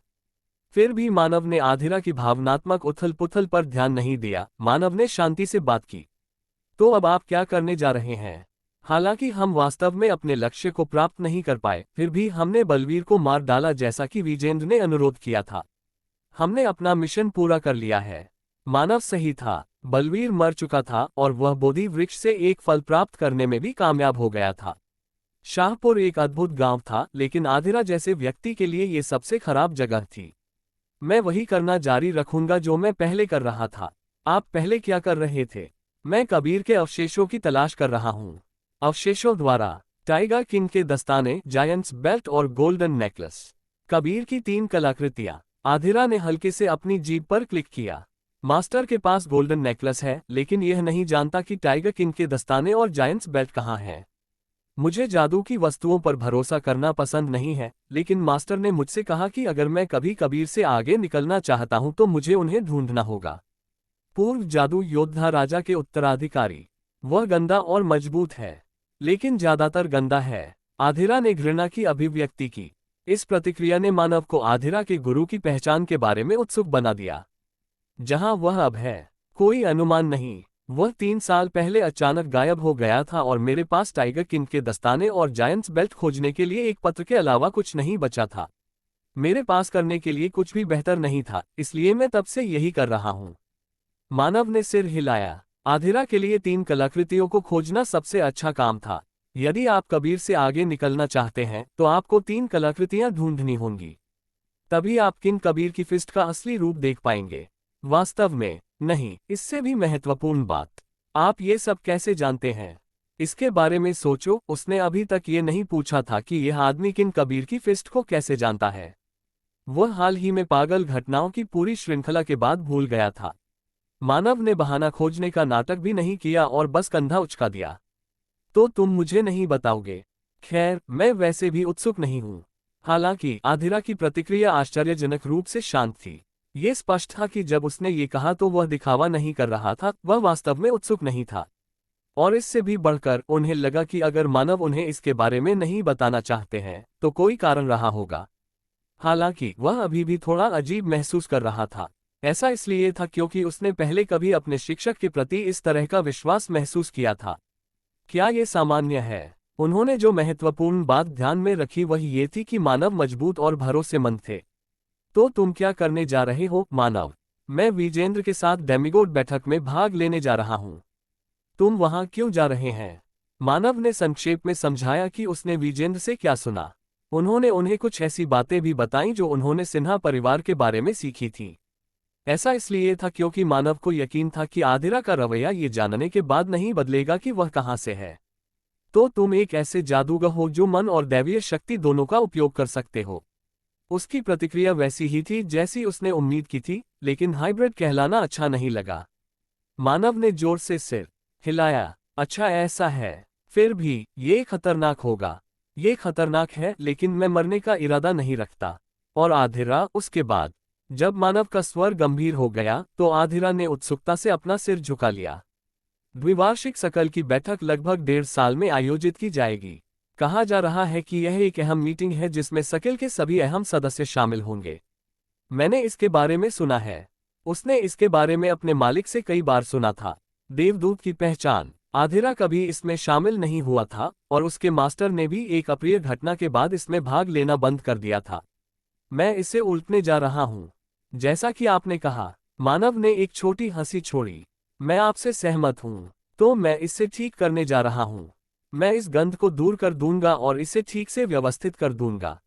Speaker 1: फिर भी मानव ने आधिरा की भावनात्मक उथल-पुथल पर ध्यान नहीं दिया। मानव ने शांति से बात की। तो अब आप क्या करने जा रहे हैं? हालांकि हम वास्तव में अपने लक्ष्य को प्राप्त नहीं कर पाए, फिर भी हमने बलवीर को मार डाला जैसा कि विजेंद्र ने अनुरोध किया था। हमने अपना मिशन पूरा कर लिया है। मानव सही था। बलवीर मर चुका था और वह बोधि वृक्ष से एक फल प्राप्त करने में भी कामयाब हो गया था। शाहपुर एक अद्भुत गांव था, लेकिन आधिरा जैसे व्यक्ति के लिए यह सबसे खराब जगह थी। मैं वही करना जारी रखूंगा जो मैं पहले कर रहा था। आप पहले क्या कर रहे थे? मैं कबीर के अवशेषों की तलाश कर रहा हूं। अवशेषों द्वारा टाइगर किंग के दस्ताने, जायंट्स बेल्ट और गोल्डन नेकलेस। कबीर की 3 कलाकृतियां। आधिरा ने हल्के से अपनी जीभ पर क्लिक किया। मास्टर के पास गोल्डन नेकलेस है, लेकिन यह नहीं जानता कि टाइगर किंग के दस्ताने और जायंट्स बेल्ट कहाँ हैं। मुझे जादू की वस्तुओं पर भरोसा करना पसंद नहीं है, लेकिन मास्टर ने मुझसे कहा कि अगर मैं कभी कबीर से आगे निकलना चाहता हूं तो मुझे उन्हें ढूंढना होगा। पूर्व जादू योद्धा राजा के उत्तराधिकारी। वह गंदा और मजबूत है, लेकिन ज्यादातर गंदा है। आधिरा ने घृणा की अभिव्यक्ति की। इस प्रतिक्रिया ने मानव को आधिरा के गुरु की पहचान के बारे में उत्सुक बना दिया। जहां वह अब है, कोई अनुमान नहीं। वह 3 साल पहले अचानक गायब हो गया था और मेरे पास टाइगर किंग के दस्ताने और जायंट्स बेल्ट खोजने के लिए एक पत्र के अलावा कुछ नहीं बचा था। मेरे पास करने के लिए कुछ भी बेहतर नहीं था, इसलिए मैं तब से यही कर रहा हूं। मानव ने सिर हिलाया। आधिरा के लिए 3 कलाकृतियों को खोजना सबसे अच्छा काम था। यदि आप कबीर से आगे निकलना चाहते हैं तो आपको 3 कलाकृतियां ढूंढनी होंगी। तभी आप किंग कबीर की फिस्ट का असली रूप देख पाएंगे। वास्तव में नहीं, इससे भी महत्वपूर्ण बात, आप ये सब कैसे जानते हैं? इसके बारे में सोचो। उसने अभी तक ये नहीं पूछा था कि यह आदमी किंग कबीर की फिस्ट को कैसे जानता है। वह हाल ही में पागल घटनाओं की पूरी श्रृंखला के बाद भूल गया था। मानव ने बहाना खोजने का नाटक भी नहीं किया और बस कंधा उचका दिया। तो तुम मुझे नहीं बताओगे? खैर, मैं वैसे भी उत्सुक नहीं हूं। हालांकि आधिरा की प्रतिक्रिया आश्चर्यजनक रूप से शांत थी। ये स्पष्ट था कि जब उसने ये कहा तो वह दिखावा नहीं कर रहा था, वह वास्तव में उत्सुक नहीं था। और इससे भी बढ़कर उन्हें लगा कि अगर मानव उन्हें इसके बारे में नहीं बताना चाहते हैं तो कोई कारण रहा होगा। हालांकि वह अभी भी थोड़ा अजीब महसूस कर रहा था। ऐसा इसलिए था क्योंकि उसने पहले कभी अपने शिक्षक के प्रति इस तरह का विश्वास महसूस किया था। क्या ये सामान्य है? उन्होंने जो महत्वपूर्ण बात ध्यान में रखी वह ये थी कि मानव मजबूत और भरोसेमंद थे। तो तुम क्या करने जा रहे हो, मानव? मैं विजेंद्र के साथ डेमिगोड बैठक में भाग लेने जा रहा हूं। तुम वहां क्यों जा रहे हैं? मानव ने संक्षेप में समझाया कि उसने विजेंद्र से क्या सुना। उन्होंने उन्हें कुछ ऐसी बातें भी बताईं जो उन्होंने सिन्हा परिवार के बारे में सीखी थी। ऐसा इसलिए था क्योंकि मानव को यकीन था कि आधिरा का रवैया ये जानने के बाद नहीं बदलेगा कि वह कहां से है। तो तुम एक ऐसे जादूगर हो जो मन और दैवीय शक्ति दोनों का उपयोग कर सकते हो। उसकी प्रतिक्रिया वैसी ही थी जैसी उसने उम्मीद की थी, लेकिन हाइब्रिड कहलाना अच्छा नहीं लगा। मानव ने जोर से सिर हिलाया। अच्छा, ऐसा है। फिर भी ये खतरनाक होगा। ये खतरनाक है, लेकिन मैं मरने का इरादा नहीं रखता। और आधिरा, उसके बाद जब मानव का स्वर गंभीर हो गया तो आधिरा ने उत्सुकता से अपना सिर झुका लिया। द्विवार्षिक सकल की बैठक लगभग 1.5 साल में आयोजित की जाएगी। कहा जा रहा है कि यह एक अहम मीटिंग है जिसमें सकल के सभी अहम सदस्य शामिल होंगे। मैंने इसके बारे में सुना है। उसने इसके बारे में अपने मालिक से कई बार सुना था। देवदूत की पहचान। आधिरा कभी इसमें शामिल नहीं हुआ था और उसके मास्टर ने भी एक अप्रिय घटना के बाद इसमें भाग लेना बंद कर दिया था। मैं इसे उल्टने जा रहा हूं, जैसा कि आपने कहा। मानव ने एक छोटी हंसी छोड़ी। मैं आपसे सहमत हूं। तो मैं इसे ठीक करने जा रहा हूं। मैं इस गंध को दूर कर दूंगा और इसे ठीक से व्यवस्थित कर दूंगा।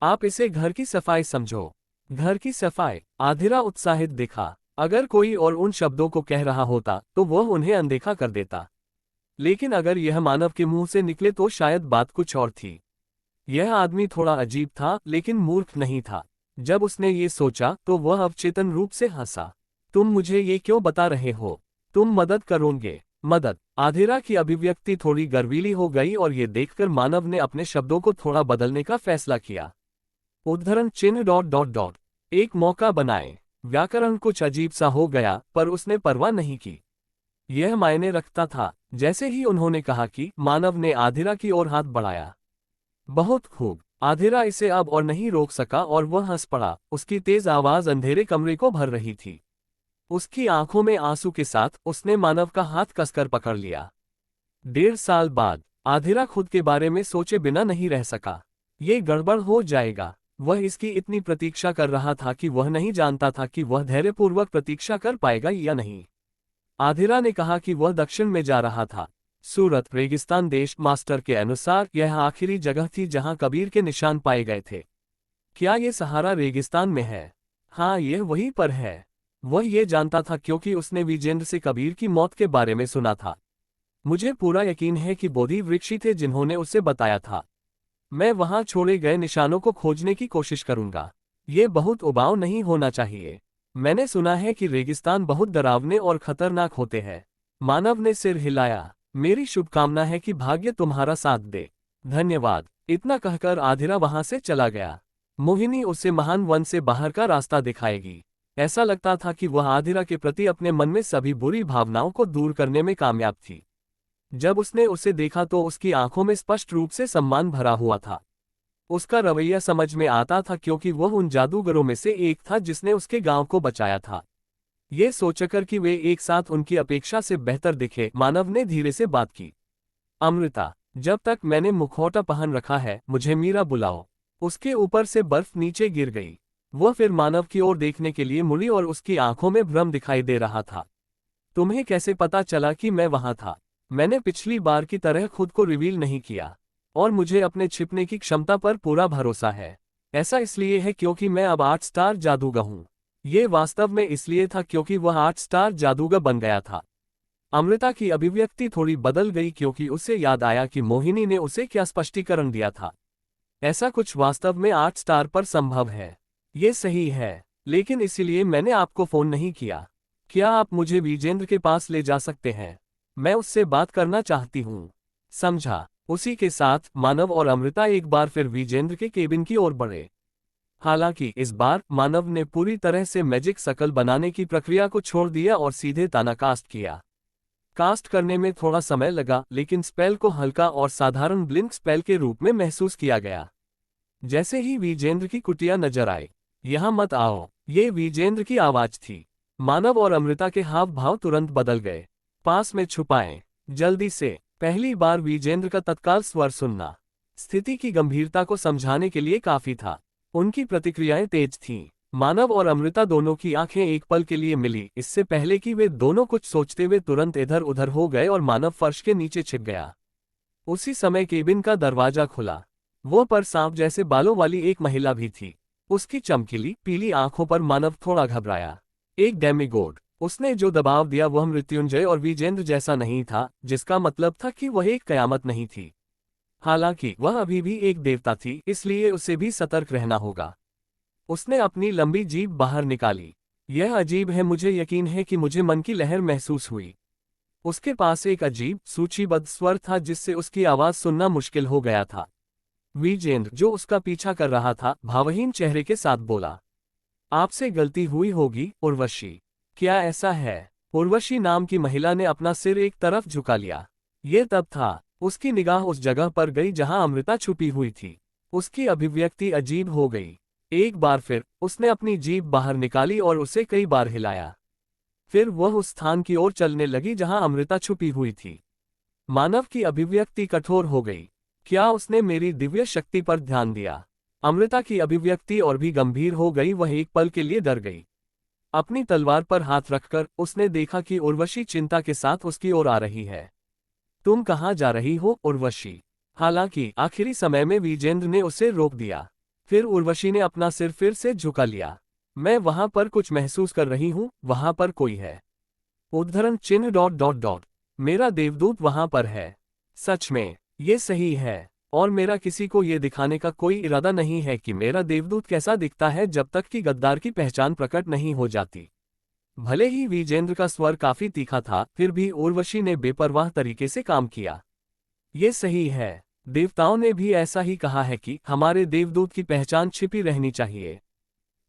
Speaker 1: आप इसे घर की सफाई समझो। घर की सफाई? आधिरा उत्साहित दिखा। अगर कोई और उन शब्दों को कह रहा होता तो वह उन्हें अनदेखा कर देता, लेकिन अगर यह मानव के मुंह से निकले तो शायद बात कुछ और थी। यह आदमी थोड़ा अजीब था, लेकिन मूर्ख नहीं था। जब उसने ये सोचा तो वह अवचेतन रूप से हंसा। तुम मुझे ये क्यों बता रहे हो? तुम मदद करोगे? मदद? आधिरा की अभिव्यक्ति थोड़ी गर्वीली हो गई और ये देखकर मानव ने अपने शब्दों को थोड़ा बदलने का फैसला किया। उद्धरण चिन्ह डॉट डॉट डॉट। एक मौका बनाए। व्याकरण कुछ अजीब सा हो गया, पर उसने परवाह नहीं की। यह मायने रखता था। जैसे ही उन्होंने कहा कि मानव ने आधिरा की ओर हाथ बढ़ाया। बहुत खूब। आधिरा इसे अब और नहीं रोक सका और वह हंस पड़ा। उसकी तेज आवाज अंधेरे कमरे को भर रही थी। उसकी आंखों में आंसू के साथ उसने मानव का हाथ कसकर पकड़ लिया। 1.5 साल बाद आधिरा खुद के बारे में सोचे बिना नहीं रह सका। ये गड़बड़ हो जाएगा। वह इसकी इतनी प्रतीक्षा कर रहा था कि वह नहीं जानता था कि वह धैर्यपूर्वक प्रतीक्षा कर पाएगा या नहीं। आधिरा ने कहा कि वह दक्षिण में जा रहा था। सूरत रेगिस्तान देश। मास्टर के अनुसार यह आखिरी जगह थी जहां कबीर के निशान पाए गए थे। क्या ये सहारा रेगिस्तान में है? हाँ, यह वहीं पर है। वह ये जानता था क्योंकि उसने विजेंद्र से कबीर की मौत के बारे में सुना था। मुझे पूरा यकीन है कि बोधि वृक्षी थे जिन्होंने उसे बताया था। मैं वहां छोड़े गए निशानों को खोजने की कोशिश करूंगा। ये बहुत उबाऊ नहीं होना चाहिए। मैंने सुना है कि रेगिस्तान बहुत डरावने और खतरनाक होते हैं। मानव ने सिर हिलाया। मेरी शुभकामना है कि भाग्य तुम्हारा साथ दे। धन्यवाद। इतना कहकर आधिरा वहां से चला गया। मोहिनी उसे महान वन से बाहर का रास्ता दिखाएगी। ऐसा लगता था कि वह आधिरा के प्रति अपने मन में सभी बुरी भावनाओं को दूर करने में कामयाब थी। जब उसने उसे देखा तो उसकी आंखों में स्पष्ट रूप से सम्मान भरा हुआ था। उसका रवैया समझ में आता था क्योंकि वह उन जादूगरों में से एक था जिसने उसके गांव को बचाया था। ये सोचकर कि वे एक साथ उनकी अपेक्षा से बेहतर दिखे, मानव ने धीरे से बात की। अमृता, जब तक मैंने मुखौटा पहन रखा है मुझे मीरा बुलाओ। उसके ऊपर से बर्फ नीचे गिर गई। वह फिर मानव की ओर देखने के लिए मुड़ी और उसकी आंखों में भ्रम दिखाई दे रहा था। तुम्हें कैसे पता चला कि मैं वहां था? मैंने पिछली बार की तरह खुद को रिवील नहीं किया और मुझे अपने छिपने की क्षमता पर पूरा भरोसा है। ऐसा इसलिए है क्योंकि मैं अब 8 स्टार जादूगर हूं। ये वास्तव में इसलिए था क्योंकि वह 8 स्टार जादूगर बन गया था। अमृता की अभिव्यक्ति थोड़ी बदल गई क्योंकि उसे याद आया कि मोहिनी ने उसे क्या स्पष्टीकरण दिया था। ऐसा कुछ वास्तव में 8 स्टार पर संभव है। ये सही है, लेकिन इसीलिए मैंने आपको फोन नहीं किया। क्या आप मुझे विजेंद्र के पास ले जा सकते हैं? मैं उससे बात करना चाहती हूँ। समझा। उसी के साथ मानव और अमृता एक बार फिर विजेंद्र के केबिन की ओर बढ़े। हालांकि इस बार मानव ने पूरी तरह से मैजिक शकल बनाने की प्रक्रिया को छोड़ दिया और सीधे ताना कास्ट किया। कास्ट करने में थोड़ा समय लगा, लेकिन स्पेल को हल्का और साधारण ब्लिंक स्पेल के रूप में महसूस किया गया। जैसे ही विजेंद्र की कुटिया नजर आई, यहाँ मत आओ, ये विजेंद्र की आवाज थी। मानव और अमृता के हाव भाव तुरंत बदल गए। पास में छुपाएं, जल्दी से। पहली बार विजेंद्र का तत्काल स्वर सुनना स्थिति की गंभीरता को समझाने के लिए काफी था। उनकी प्रतिक्रियाएं तेज थीं। मानव और अमृता दोनों की आंखें एक पल के लिए मिली, इससे पहले कि वे दोनों कुछ सोचते हुए तुरंत इधर उधर हो गए और मानव फर्श के नीचे छिप गया। उसी समय केबिन का दरवाजा खुला। वो पर सांप जैसे बालों वाली एक महिला भी थी। उसकी चमकीली पीली आंखों पर मानव थोड़ा घबराया। एक डेमिगॉड। उसने जो दबाव दिया वह मृत्युंजय और विजेंद्र जैसा नहीं था, जिसका मतलब था कि वह एक कयामत नहीं थी। हालांकि वह अभी भी एक देवता थी, इसलिए उसे भी सतर्क रहना होगा। उसने अपनी लंबी जीभ बाहर निकाली। यह अजीब है, मुझे यकीन है कि मुझे मन की लहर महसूस हुई। उसके पास एक अजीब सूचीबद्ध स्वर था जिससे उसकी आवाज सुनना मुश्किल हो गया था। विजेंद्र, जो उसका पीछा कर रहा था, भावहीन चेहरे के साथ बोला, आपसे गलती हुई होगी उर्वशी। क्या ऐसा है? उर्वशी नाम की महिला ने अपना सिर एक तरफ झुका लिया। ये तब था। उसकी निगाह उस जगह पर गई जहां अमृता छुपी हुई थी। उसकी अभिव्यक्ति अजीब हो गई। एक बार फिर उसने अपनी जीभ बाहर निकाली और उसे कई बार हिलाया। फिर वह उस स्थान की ओर चलने लगी जहां अमृता छुपी हुई थी। मानव की अभिव्यक्ति कठोर हो गई। क्या उसने मेरी दिव्य शक्ति पर ध्यान दिया? अमृता की अभिव्यक्ति और भी गंभीर हो गई। वह एक पल के लिए डर गई। अपनी तलवार पर हाथ रखकर उसने देखा कि उर्वशी चिंता के साथ उसकी ओर आ रही है। तुम कहाँ जा रही हो उर्वशी? हालांकि आखिरी समय में विजेंद्र ने उसे रोक दिया। फिर उर्वशी ने अपना सिर फिर से झुका लिया। मैं वहां पर कुछ महसूस कर रही हूं, वहां पर कोई है। उद्धरण चिन्ह डॉट डॉट डॉट। मेरा देवदूत वहां पर है। सच में, ये सही है। और मेरा किसी को ये दिखाने का कोई इरादा नहीं है कि मेरा देवदूत कैसा दिखता है जब तक कि गद्दार की पहचान प्रकट नहीं हो जाती। भले ही विजेंद्र का स्वर काफी तीखा था, फिर भी उर्वशी ने बेपरवाह तरीके से काम किया। ये सही है। देवताओं ने भी ऐसा ही कहा है कि हमारे देवदूत की पहचान छिपी रहनी चाहिए।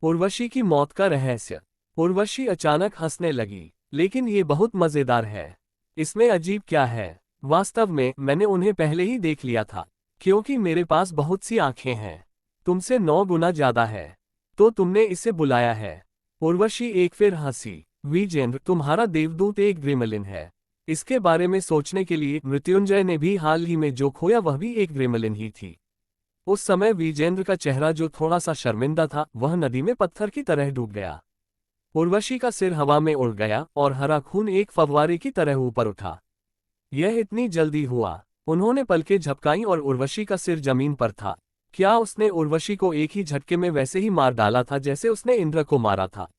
Speaker 1: उर्वशी की मौत का रहस्य। उर्वशी अचानक हंसने लगी। लेकिन ये बहुत मजेदार है। इसमें अजीब क्या है? वास्तव में मैंने उन्हें पहले ही देख लिया था, क्योंकि मेरे पास बहुत सी आंखें हैं। तुमसे 9 गुना ज्यादा है। तो तुमने इसे बुलाया है। उर्वशी एक फिर हंसी। विजेंद्र, तुम्हारा देवदूत एक ग्रेमलिन है। इसके बारे में सोचने के लिए मृत्युंजय ने भी हाल ही में जो खोया वह भी एक ग्रेमलिन ही थी। उस समय विजेंद्र का चेहरा जो थोड़ा सा शर्मिंदा था, वह नदी में पत्थर की तरह डूब गया। उर्वशी का सिर हवा में उड़ गया और हरा खून एक फव्वारे की तरह ऊपर उठा। यह इतनी जल्दी हुआ। उन्होंने पलकें झपकाईं और उर्वशी का सिर जमीन पर था। क्या उसने उर्वशी को एक ही झटके में वैसे ही मार डाला था जैसे उसने इंद्र को मारा था?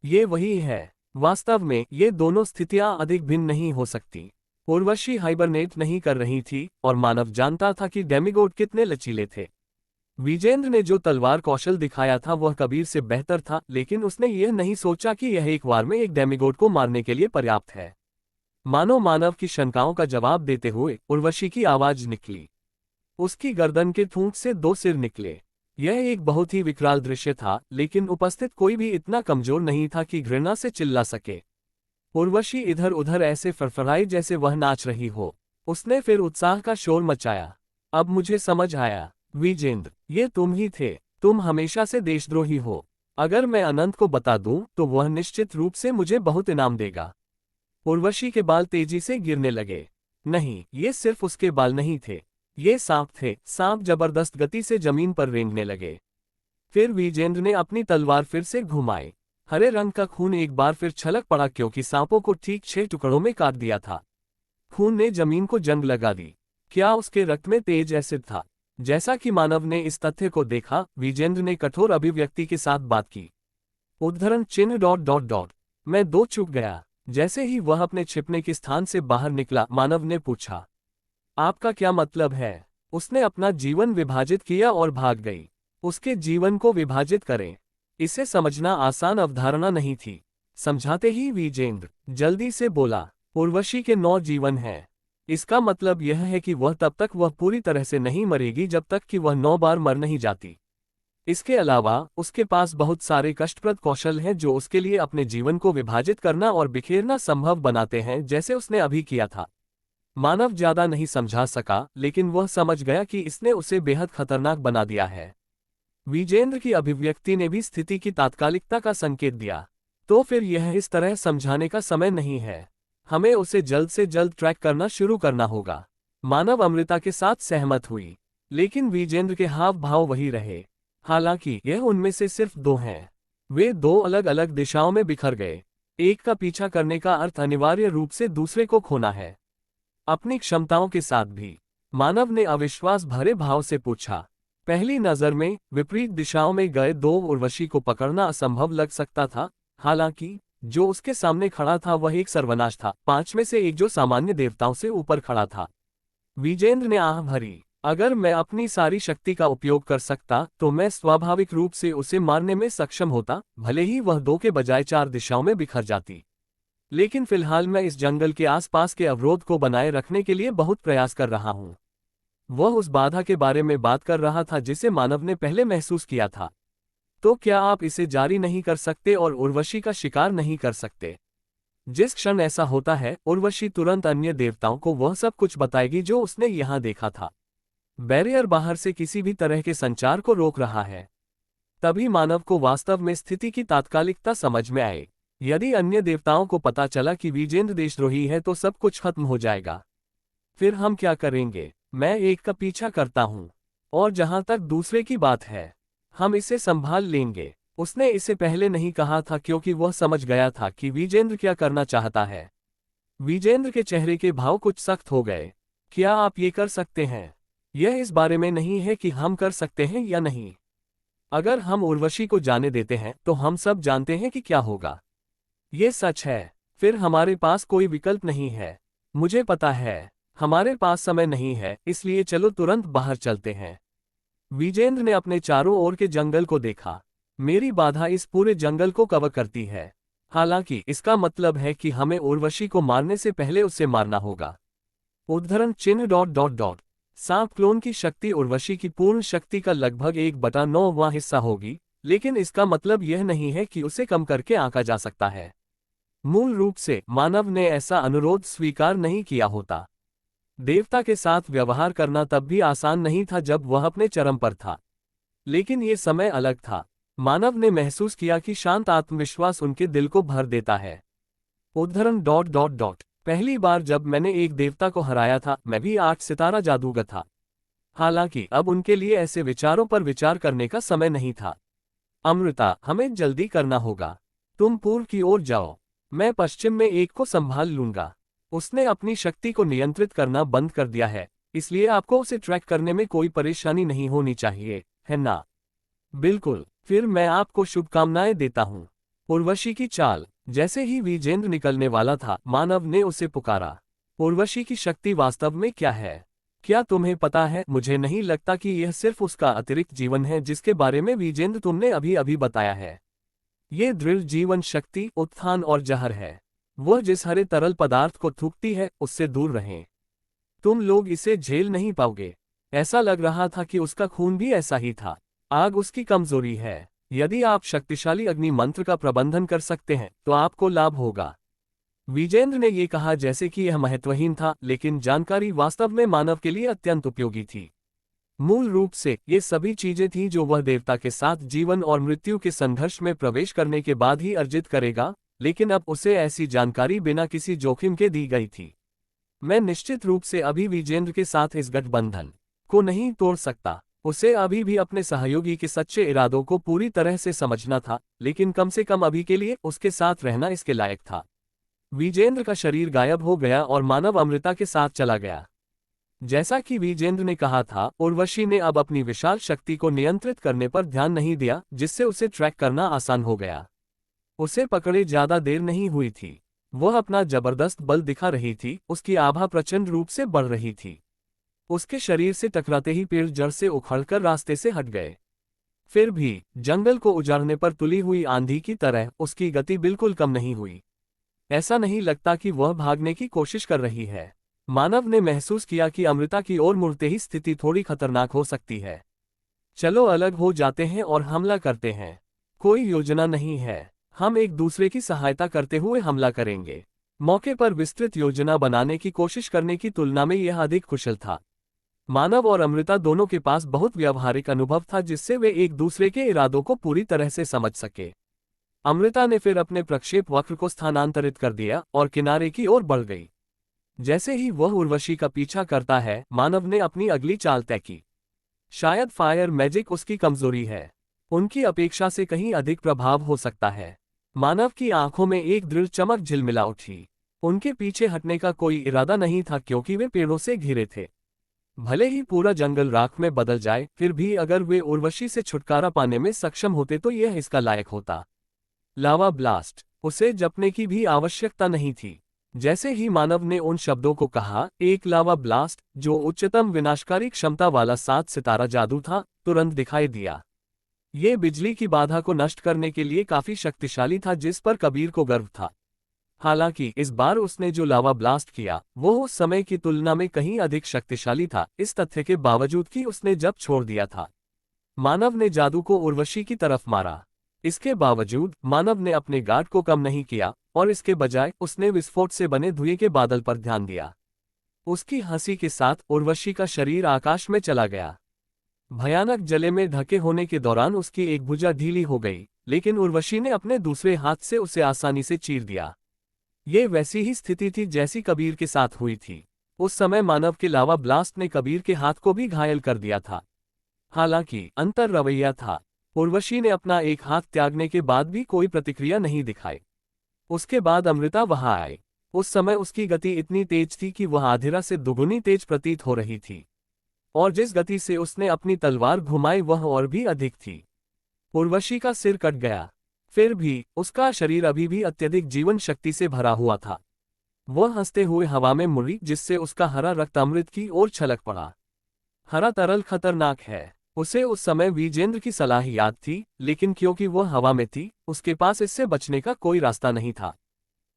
Speaker 1: ये वही है। वास्तव में ये दोनों स्थितियां अधिक भिन्न नहीं हो सकती। उर्वशी हाइबरनेट नहीं कर रही थी और मानव जानता था कि डेमिगॉड कितने लचीले थे। विजेंद्र ने जो तलवार कौशल दिखाया था वह कबीर से बेहतर था, लेकिन उसने यह नहीं सोचा कि यह एक वार में एक डेमिगॉड को मारने के लिए पर्याप्त है। मानव की शंकाओं का जवाब देते हुए उर्वशी की आवाज निकली। उसकी गर्दन के थूक से 2 सिर निकले। यह एक बहुत ही विकराल दृश्य था, लेकिन उपस्थित कोई भी इतना कमजोर नहीं था कि घृणा से चिल्ला सके। उर्वशी इधर उधर ऐसे फड़फड़ाई जैसे वह नाच रही हो। उसने फिर उत्साह का शोर मचाया। अब मुझे समझ आया। विजेंद्र, ये तुम ही थे। तुम हमेशा से देशद्रोही हो। अगर मैं अनंत को बता दूं तो वह निश्चित रूप से मुझे बहुत इनाम देगा। उर्वशी के बाल तेजी से गिरने लगे। नहीं, ये सिर्फ उसके बाल नहीं थे। ये सांप थे। सांप जबरदस्त गति से जमीन पर रेंगने लगे। फिर विजेंद्र ने अपनी तलवार फिर से घुमाई। हरे रंग का खून एक बार फिर छलक पड़ा, क्योंकि सांपों को ठीक 6 टुकड़ों में काट दिया था। खून ने जमीन को जंग लगा दी। क्या उसके रक्त में तेज एसिड था? जैसा कि मानव ने इस तथ्य को देखा, विजेंद्र ने कठोर अभिव्यक्ति के साथ बात की। उद्धरण चिन्ह डॉट डॉट डॉट। मैं दो चूक गया। जैसे ही वह अपने छिपने के स्थान से बाहर निकला, मानव ने पूछा, आपका क्या मतलब है? उसने अपना जीवन विभाजित किया और भाग गई। उसके जीवन को विभाजित करें। इसे समझना आसान अवधारणा नहीं थी। समझाते ही विजेंद्र जल्दी से बोला, उर्वशी के 9 जीवन हैं। इसका मतलब यह है कि वह पूरी तरह से नहीं मरेगी जब तक कि वह 9 बार मर नहीं जाती। इसके अलावा उसके पास बहुत सारे कष्टप्रद कौशल हैं जो उसके लिए अपने जीवन को विभाजित करना और बिखेरना संभव बनाते हैं, जैसे उसने अभी किया था। मानव ज्यादा नहीं समझा सका, लेकिन वह समझ गया कि इसने उसे बेहद खतरनाक बना दिया है। विजेंद्र की अभिव्यक्ति ने भी स्थिति की तात्कालिकता का संकेत दिया। तो फिर यह इस तरह समझाने का समय नहीं है। हमें उसे जल्द से जल्द ट्रैक करना शुरू करना होगा। मानव अमृता के साथ सहमत हुई, लेकिन विजेंद्र के हाव भाव वही रहे। हालांकि यह उनमें से सिर्फ 2 हैं। वे 2 अलग अलग दिशाओं में बिखर गए। एक का पीछा करने का अर्थ अनिवार्य रूप से दूसरे को खोना है, अपनी क्षमताओं के साथ भी। मानव ने अविश्वास भरे भाव से पूछा। पहली नजर में विपरीत दिशाओं में गए 2 उर्वशी को पकड़ना असंभव लग सकता था। हालांकि जो उसके सामने खड़ा था वह एक सर्वनाश था, 5 में से एक जो सामान्य देवताओं से ऊपर खड़ा था। विजेंद्र ने आह भरी। अगर मैं अपनी सारी शक्ति का उपयोग कर सकता तो मैं स्वाभाविक रूप से उसे मारने में सक्षम होता, भले ही वह 2 के बजाय 4 दिशाओं में बिखर जाती। लेकिन फिलहाल मैं इस जंगल के आसपास के अवरोध को बनाए रखने के लिए बहुत प्रयास कर रहा हूं। वह उस बाधा के बारे में बात कर रहा था जिसे मानव ने पहले महसूस किया था। तो क्या आप इसे जारी नहीं कर सकते और उर्वशी का शिकार नहीं कर सकते? जिस क्षण ऐसा होता है, उर्वशी तुरंत अन्य देवताओं को वह सब कुछ बताएगी जो उसने यहां देखा था। बैरियर बाहर से किसी भी तरह के संचार को रोक रहा है। तभी मानव को वास्तव में स्थिति की तात्कालिकता समझ में आए। यदि अन्य देवताओं को पता चला कि विजेंद्र देशद्रोही है तो सब कुछ खत्म हो जाएगा। फिर हम क्या करेंगे? मैं एक का पीछा करता हूं, और जहां तक दूसरे की बात है, हम इसे संभाल लेंगे। उसने इसे पहले नहीं कहा था क्योंकि वह समझ गया था कि विजेंद्र क्या करना चाहता है। विजेंद्र के चेहरे के भाव कुछ सख्त हो गए। क्या आप ये कर सकते हैं? यह इस बारे में नहीं है कि हम कर सकते हैं या नहीं। अगर हम उर्वशी को जाने देते हैं तो हम सब जानते हैं कि क्या होगा। ये सच है। फिर हमारे पास कोई विकल्प नहीं है। मुझे पता है हमारे पास समय नहीं है, इसलिए चलो तुरंत बाहर चलते हैं। विजेंद्र ने अपने चारों ओर के जंगल को देखा। मेरी बाधा इस पूरे जंगल को कवर करती है। हालांकि इसका मतलब है कि हमें उर्वशी को मारने से पहले उसे मारना होगा। उद्धरण चिन्ह ... सांप क्लोन की शक्ति उर्वशी की पूर्ण शक्ति का लगभग 1/9वां हिस्सा होगी, लेकिन इसका मतलब यह नहीं है कि उसे कम करके आंका जा सकता है। मूल रूप से मानव ने ऐसा अनुरोध स्वीकार नहीं किया होता। देवता के साथ व्यवहार करना तब भी आसान नहीं था जब वह अपने चरम पर था। लेकिन ये समय अलग था। मानव ने महसूस किया कि शांत आत्मविश्वास उनके दिल को भर देता है। उद्धरण ... पहली बार जब मैंने एक देवता को हराया था, मैं भी 8 सितारा जादूगर था। हालांकि अब उनके लिए ऐसे विचारों पर विचार करने का समय नहीं था। अमृता, हमें जल्दी करना होगा। तुम पूर्व की ओर जाओ, मैं पश्चिम में एक को संभाल लूंगा। उसने अपनी शक्ति को नियंत्रित करना बंद कर दिया है, इसलिए आपको उसे ट्रैक करने में कोई परेशानी नहीं होनी चाहिए, है ना? बिल्कुल। फिर मैं आपको शुभकामनाएं देता हूं। उर्वशी की चाल। जैसे ही विजेंद्र निकलने वाला था, मानव ने उसे पुकारा। उर्वशी की शक्ति वास्तव में क्या है? क्या तुम्हें पता है? मुझे नहीं लगता कि यह सिर्फ उसका अतिरिक्त जीवन है जिसके बारे में विजेंद्र तुमने अभी अभी बताया है। ये दृढ़ जीवन शक्ति, उत्थान और जहर है। वह जिस हरे तरल पदार्थ को थूकती है, उससे दूर रहें। तुम लोग इसे झेल नहीं पाओगे। ऐसा लग रहा था कि उसका खून भी ऐसा ही था। आग उसकी कमजोरी है। यदि आप शक्तिशाली अग्नि मंत्र का प्रबंधन कर सकते हैं तो आपको लाभ होगा। विजेंद्र ने यह कहा जैसे कि यह महत्वहीन था, लेकिन जानकारी वास्तव में मानव के लिए अत्यंत उपयोगी थी। मूल रूप से ये सभी चीजें थीं जो वह देवता के साथ जीवन और मृत्यु के संघर्ष में प्रवेश करने के बाद ही अर्जित करेगा, लेकिन अब उसे ऐसी जानकारी बिना किसी जोखिम के दी गई थी। मैं निश्चित रूप से अभी विजेंद्र के साथ इस गठबंधन को नहीं तोड़ सकता। उसे अभी भी अपने सहयोगी के सच्चे इरादों को पूरी तरह से समझना था, लेकिन कम से कम अभी के लिए उसके साथ रहना इसके लायक था। विजेंद्र का शरीर गायब हो गया और मानव अमृता के साथ चला गया। जैसा कि विजेंद्र ने कहा था, उर्वशी ने अब अपनी विशाल शक्ति को नियंत्रित करने पर ध्यान नहीं दिया, जिससे उसे ट्रैक करना आसान हो गया। उसे पकड़े ज्यादा देर नहीं हुई थी। वह अपना जबरदस्त बल दिखा रही थी, उसकी आभा प्रचंड रूप से बढ़ रही थी। उसके शरीर से टकराते ही पेड़ जड़ से उखड़कर रास्ते से हट गए। फिर भी जंगल को उजाड़ने पर तुली हुई आंधी की तरह उसकी गति बिल्कुल कम नहीं हुई। ऐसा नहीं लगता कि वह भागने की कोशिश कर रही है। मानव ने महसूस किया कि अमृता की ओर मुड़ते ही स्थिति थोड़ी खतरनाक हो सकती है। चलो अलग हो जाते हैं और हमला करते हैं। कोई योजना नहीं है, हम एक दूसरे की सहायता करते हुए हमला करेंगे। मौके पर विस्तृत योजना बनाने की कोशिश करने की तुलना में यह अधिक कुशल था। मानव और अमृता दोनों के पास बहुत व्यावहारिक अनुभव था जिससे वे एक दूसरे के इरादों को पूरी तरह से समझ सके। अमृता ने फिर अपने प्रक्षेप वक्र को स्थानांतरित कर दिया और किनारे की ओर बढ़ गई। जैसे ही वह उर्वशी का पीछा करता है, मानव ने अपनी अगली चाल तय की। शायद फायर मैजिक उसकी कमजोरी है, उनकी अपेक्षा से कहीं अधिक प्रभाव हो सकता है। मानव की आंखों में एक दृढ़ चमक झिलमिला उठी। उनके पीछे हटने का कोई इरादा नहीं था क्योंकि वे पेड़ों से घिरे थे। भले ही पूरा जंगल राख में बदल जाए, फिर भी अगर वे उर्वशी से छुटकारा पाने में सक्षम होते तो यह इसका लायक होता। लावा ब्लास्ट, उसे जपने की भी आवश्यकता नहीं थी। जैसे ही मानव ने उन शब्दों को कहा, एक लावा ब्लास्ट, जो उच्चतम विनाशकारी क्षमता वाला 7 सितारा जादू था, तुरंत दिखाई दिया। ये बिजली की बाधा को नष्ट करने के लिए काफी शक्तिशाली था जिस पर कबीर को गर्व था। हालांकि इस बार उसने जो लावा ब्लास्ट किया वो उस समय की तुलना में कहीं अधिक शक्तिशाली था, इस तथ्य के बावजूद कि उसने जब छोड़ दिया था। मानव ने जादू को उर्वशी की तरफ मारा। इसके बावजूद मानव ने अपने गार्ड को कम नहीं किया और इसके बजाय उसने विस्फोट से बने धुएं के बादल पर ध्यान दिया। उसकी हंसी के साथ उर्वशी का शरीर आकाश में चला गया। भयानक जले में ढके होने के दौरान उसकी एक भुजा ढीली हो गई, लेकिन उर्वशी ने अपने दूसरे हाथ से उसे आसानी से चीर दिया। ये वैसी ही स्थिति थी जैसी कबीर के साथ हुई थी। उस समय मानव के लावा ब्लास्ट ने कबीर के हाथ को भी घायल कर दिया था। हालांकि अंतर रवैया था। उर्वशी ने अपना एक हाथ त्यागने के बाद भी कोई प्रतिक्रिया नहीं दिखाई। उसके बाद अमृता वहां आई। उस समय उसकी गति इतनी तेज थी कि वह आधिरा से दुगुनी तेज प्रतीत हो रही थी, और जिस गति से उसने अपनी तलवार घुमाई वह और भी अधिक थी। उर्वशी का सिर कट गया, फिर भी उसका शरीर अभी भी अत्यधिक जीवन शक्ति से भरा हुआ था। वह हंसते हुए हवा में मुड़ी जिससे उसका हरा रक्त अमृत की ओर छलक पड़ा। हरा तरल खतरनाक है, उसे उस समय विजेंद्र की सलाह याद थी, लेकिन क्योंकि वह हवा में थी उसके पास इससे बचने का कोई रास्ता नहीं था।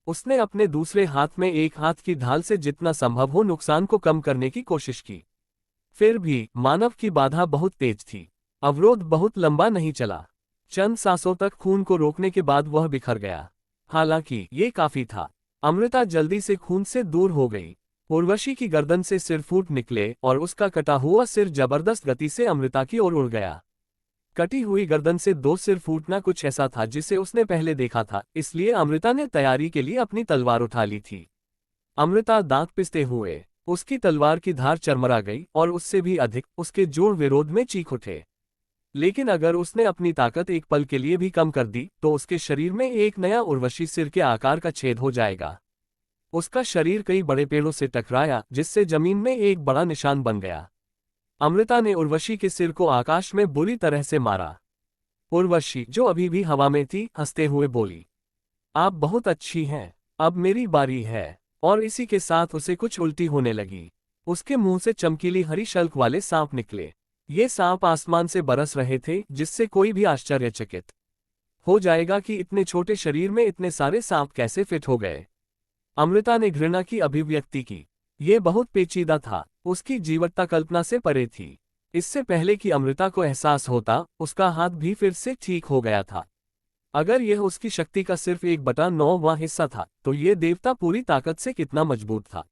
Speaker 1: उसने अपने दूसरे हाथ में एक हाथ की ढाल से जितना संभव हो नुकसान को कम करने की कोशिश की। फिर भी मानव की बाधा बहुत तेज थी। अवरोध बहुत लंबा नहीं चला। चंद सांसों तक खून को रोकने के बाद वह बिखर गया। हालांकि ये काफी था। अमृता जल्दी से खून से दूर हो गई। उर्वशी की गर्दन से सिर फूट निकले और उसका कटा हुआ सिर जबरदस्त गति से अमृता की ओर उड़ गया। कटी हुई गर्दन से 2 सिर फूटना कुछ ऐसा था जिसे उसने पहले देखा था, इसलिए अमृता ने तैयारी के लिए अपनी तलवार उठा ली थी। अमृता दांत पिसते हुए उसकी तलवार की धार चरमरा गई और उससे भी अधिक उसके जोड़ विरोध में चीख उठे। लेकिन अगर उसने अपनी ताकत एक पल के लिए भी कम कर दी तो उसके शरीर में एक नया उर्वशी सिर के आकार का छेद हो जाएगा। उसका शरीर कई बड़े पेड़ों से टकराया जिससे जमीन में एक बड़ा निशान बन गया। अमृता ने उर्वशी के सिर को आकाश में बुरी तरह से मारा। उर्वशी, जो अभी भी हवा में थी, हंसते हुए बोली, आप बहुत अच्छी हैं, अब मेरी बारी है। और इसी के साथ उसे कुछ उल्टी होने लगी। उसके मुंह से चमकीली हरी शल्क वाले सांप निकले। ये सांप आसमान से बरस रहे थे जिससे कोई भी आश्चर्यचकित हो जाएगा कि इतने छोटे शरीर में इतने सारे सांप कैसे फिट हो गए। अमृता ने घृणा की अभिव्यक्ति की। ये बहुत पेचीदा था, उसकी जीवटता कल्पना से परे थी। इससे पहले कि अमृता को एहसास होता, उसका हाथ भी फिर से ठीक हो गया था। अगर यह उसकी शक्ति का सिर्फ 1/9वां हिस्सा था, तो ये देवता पूरी ताकत से कितना मजबूत था।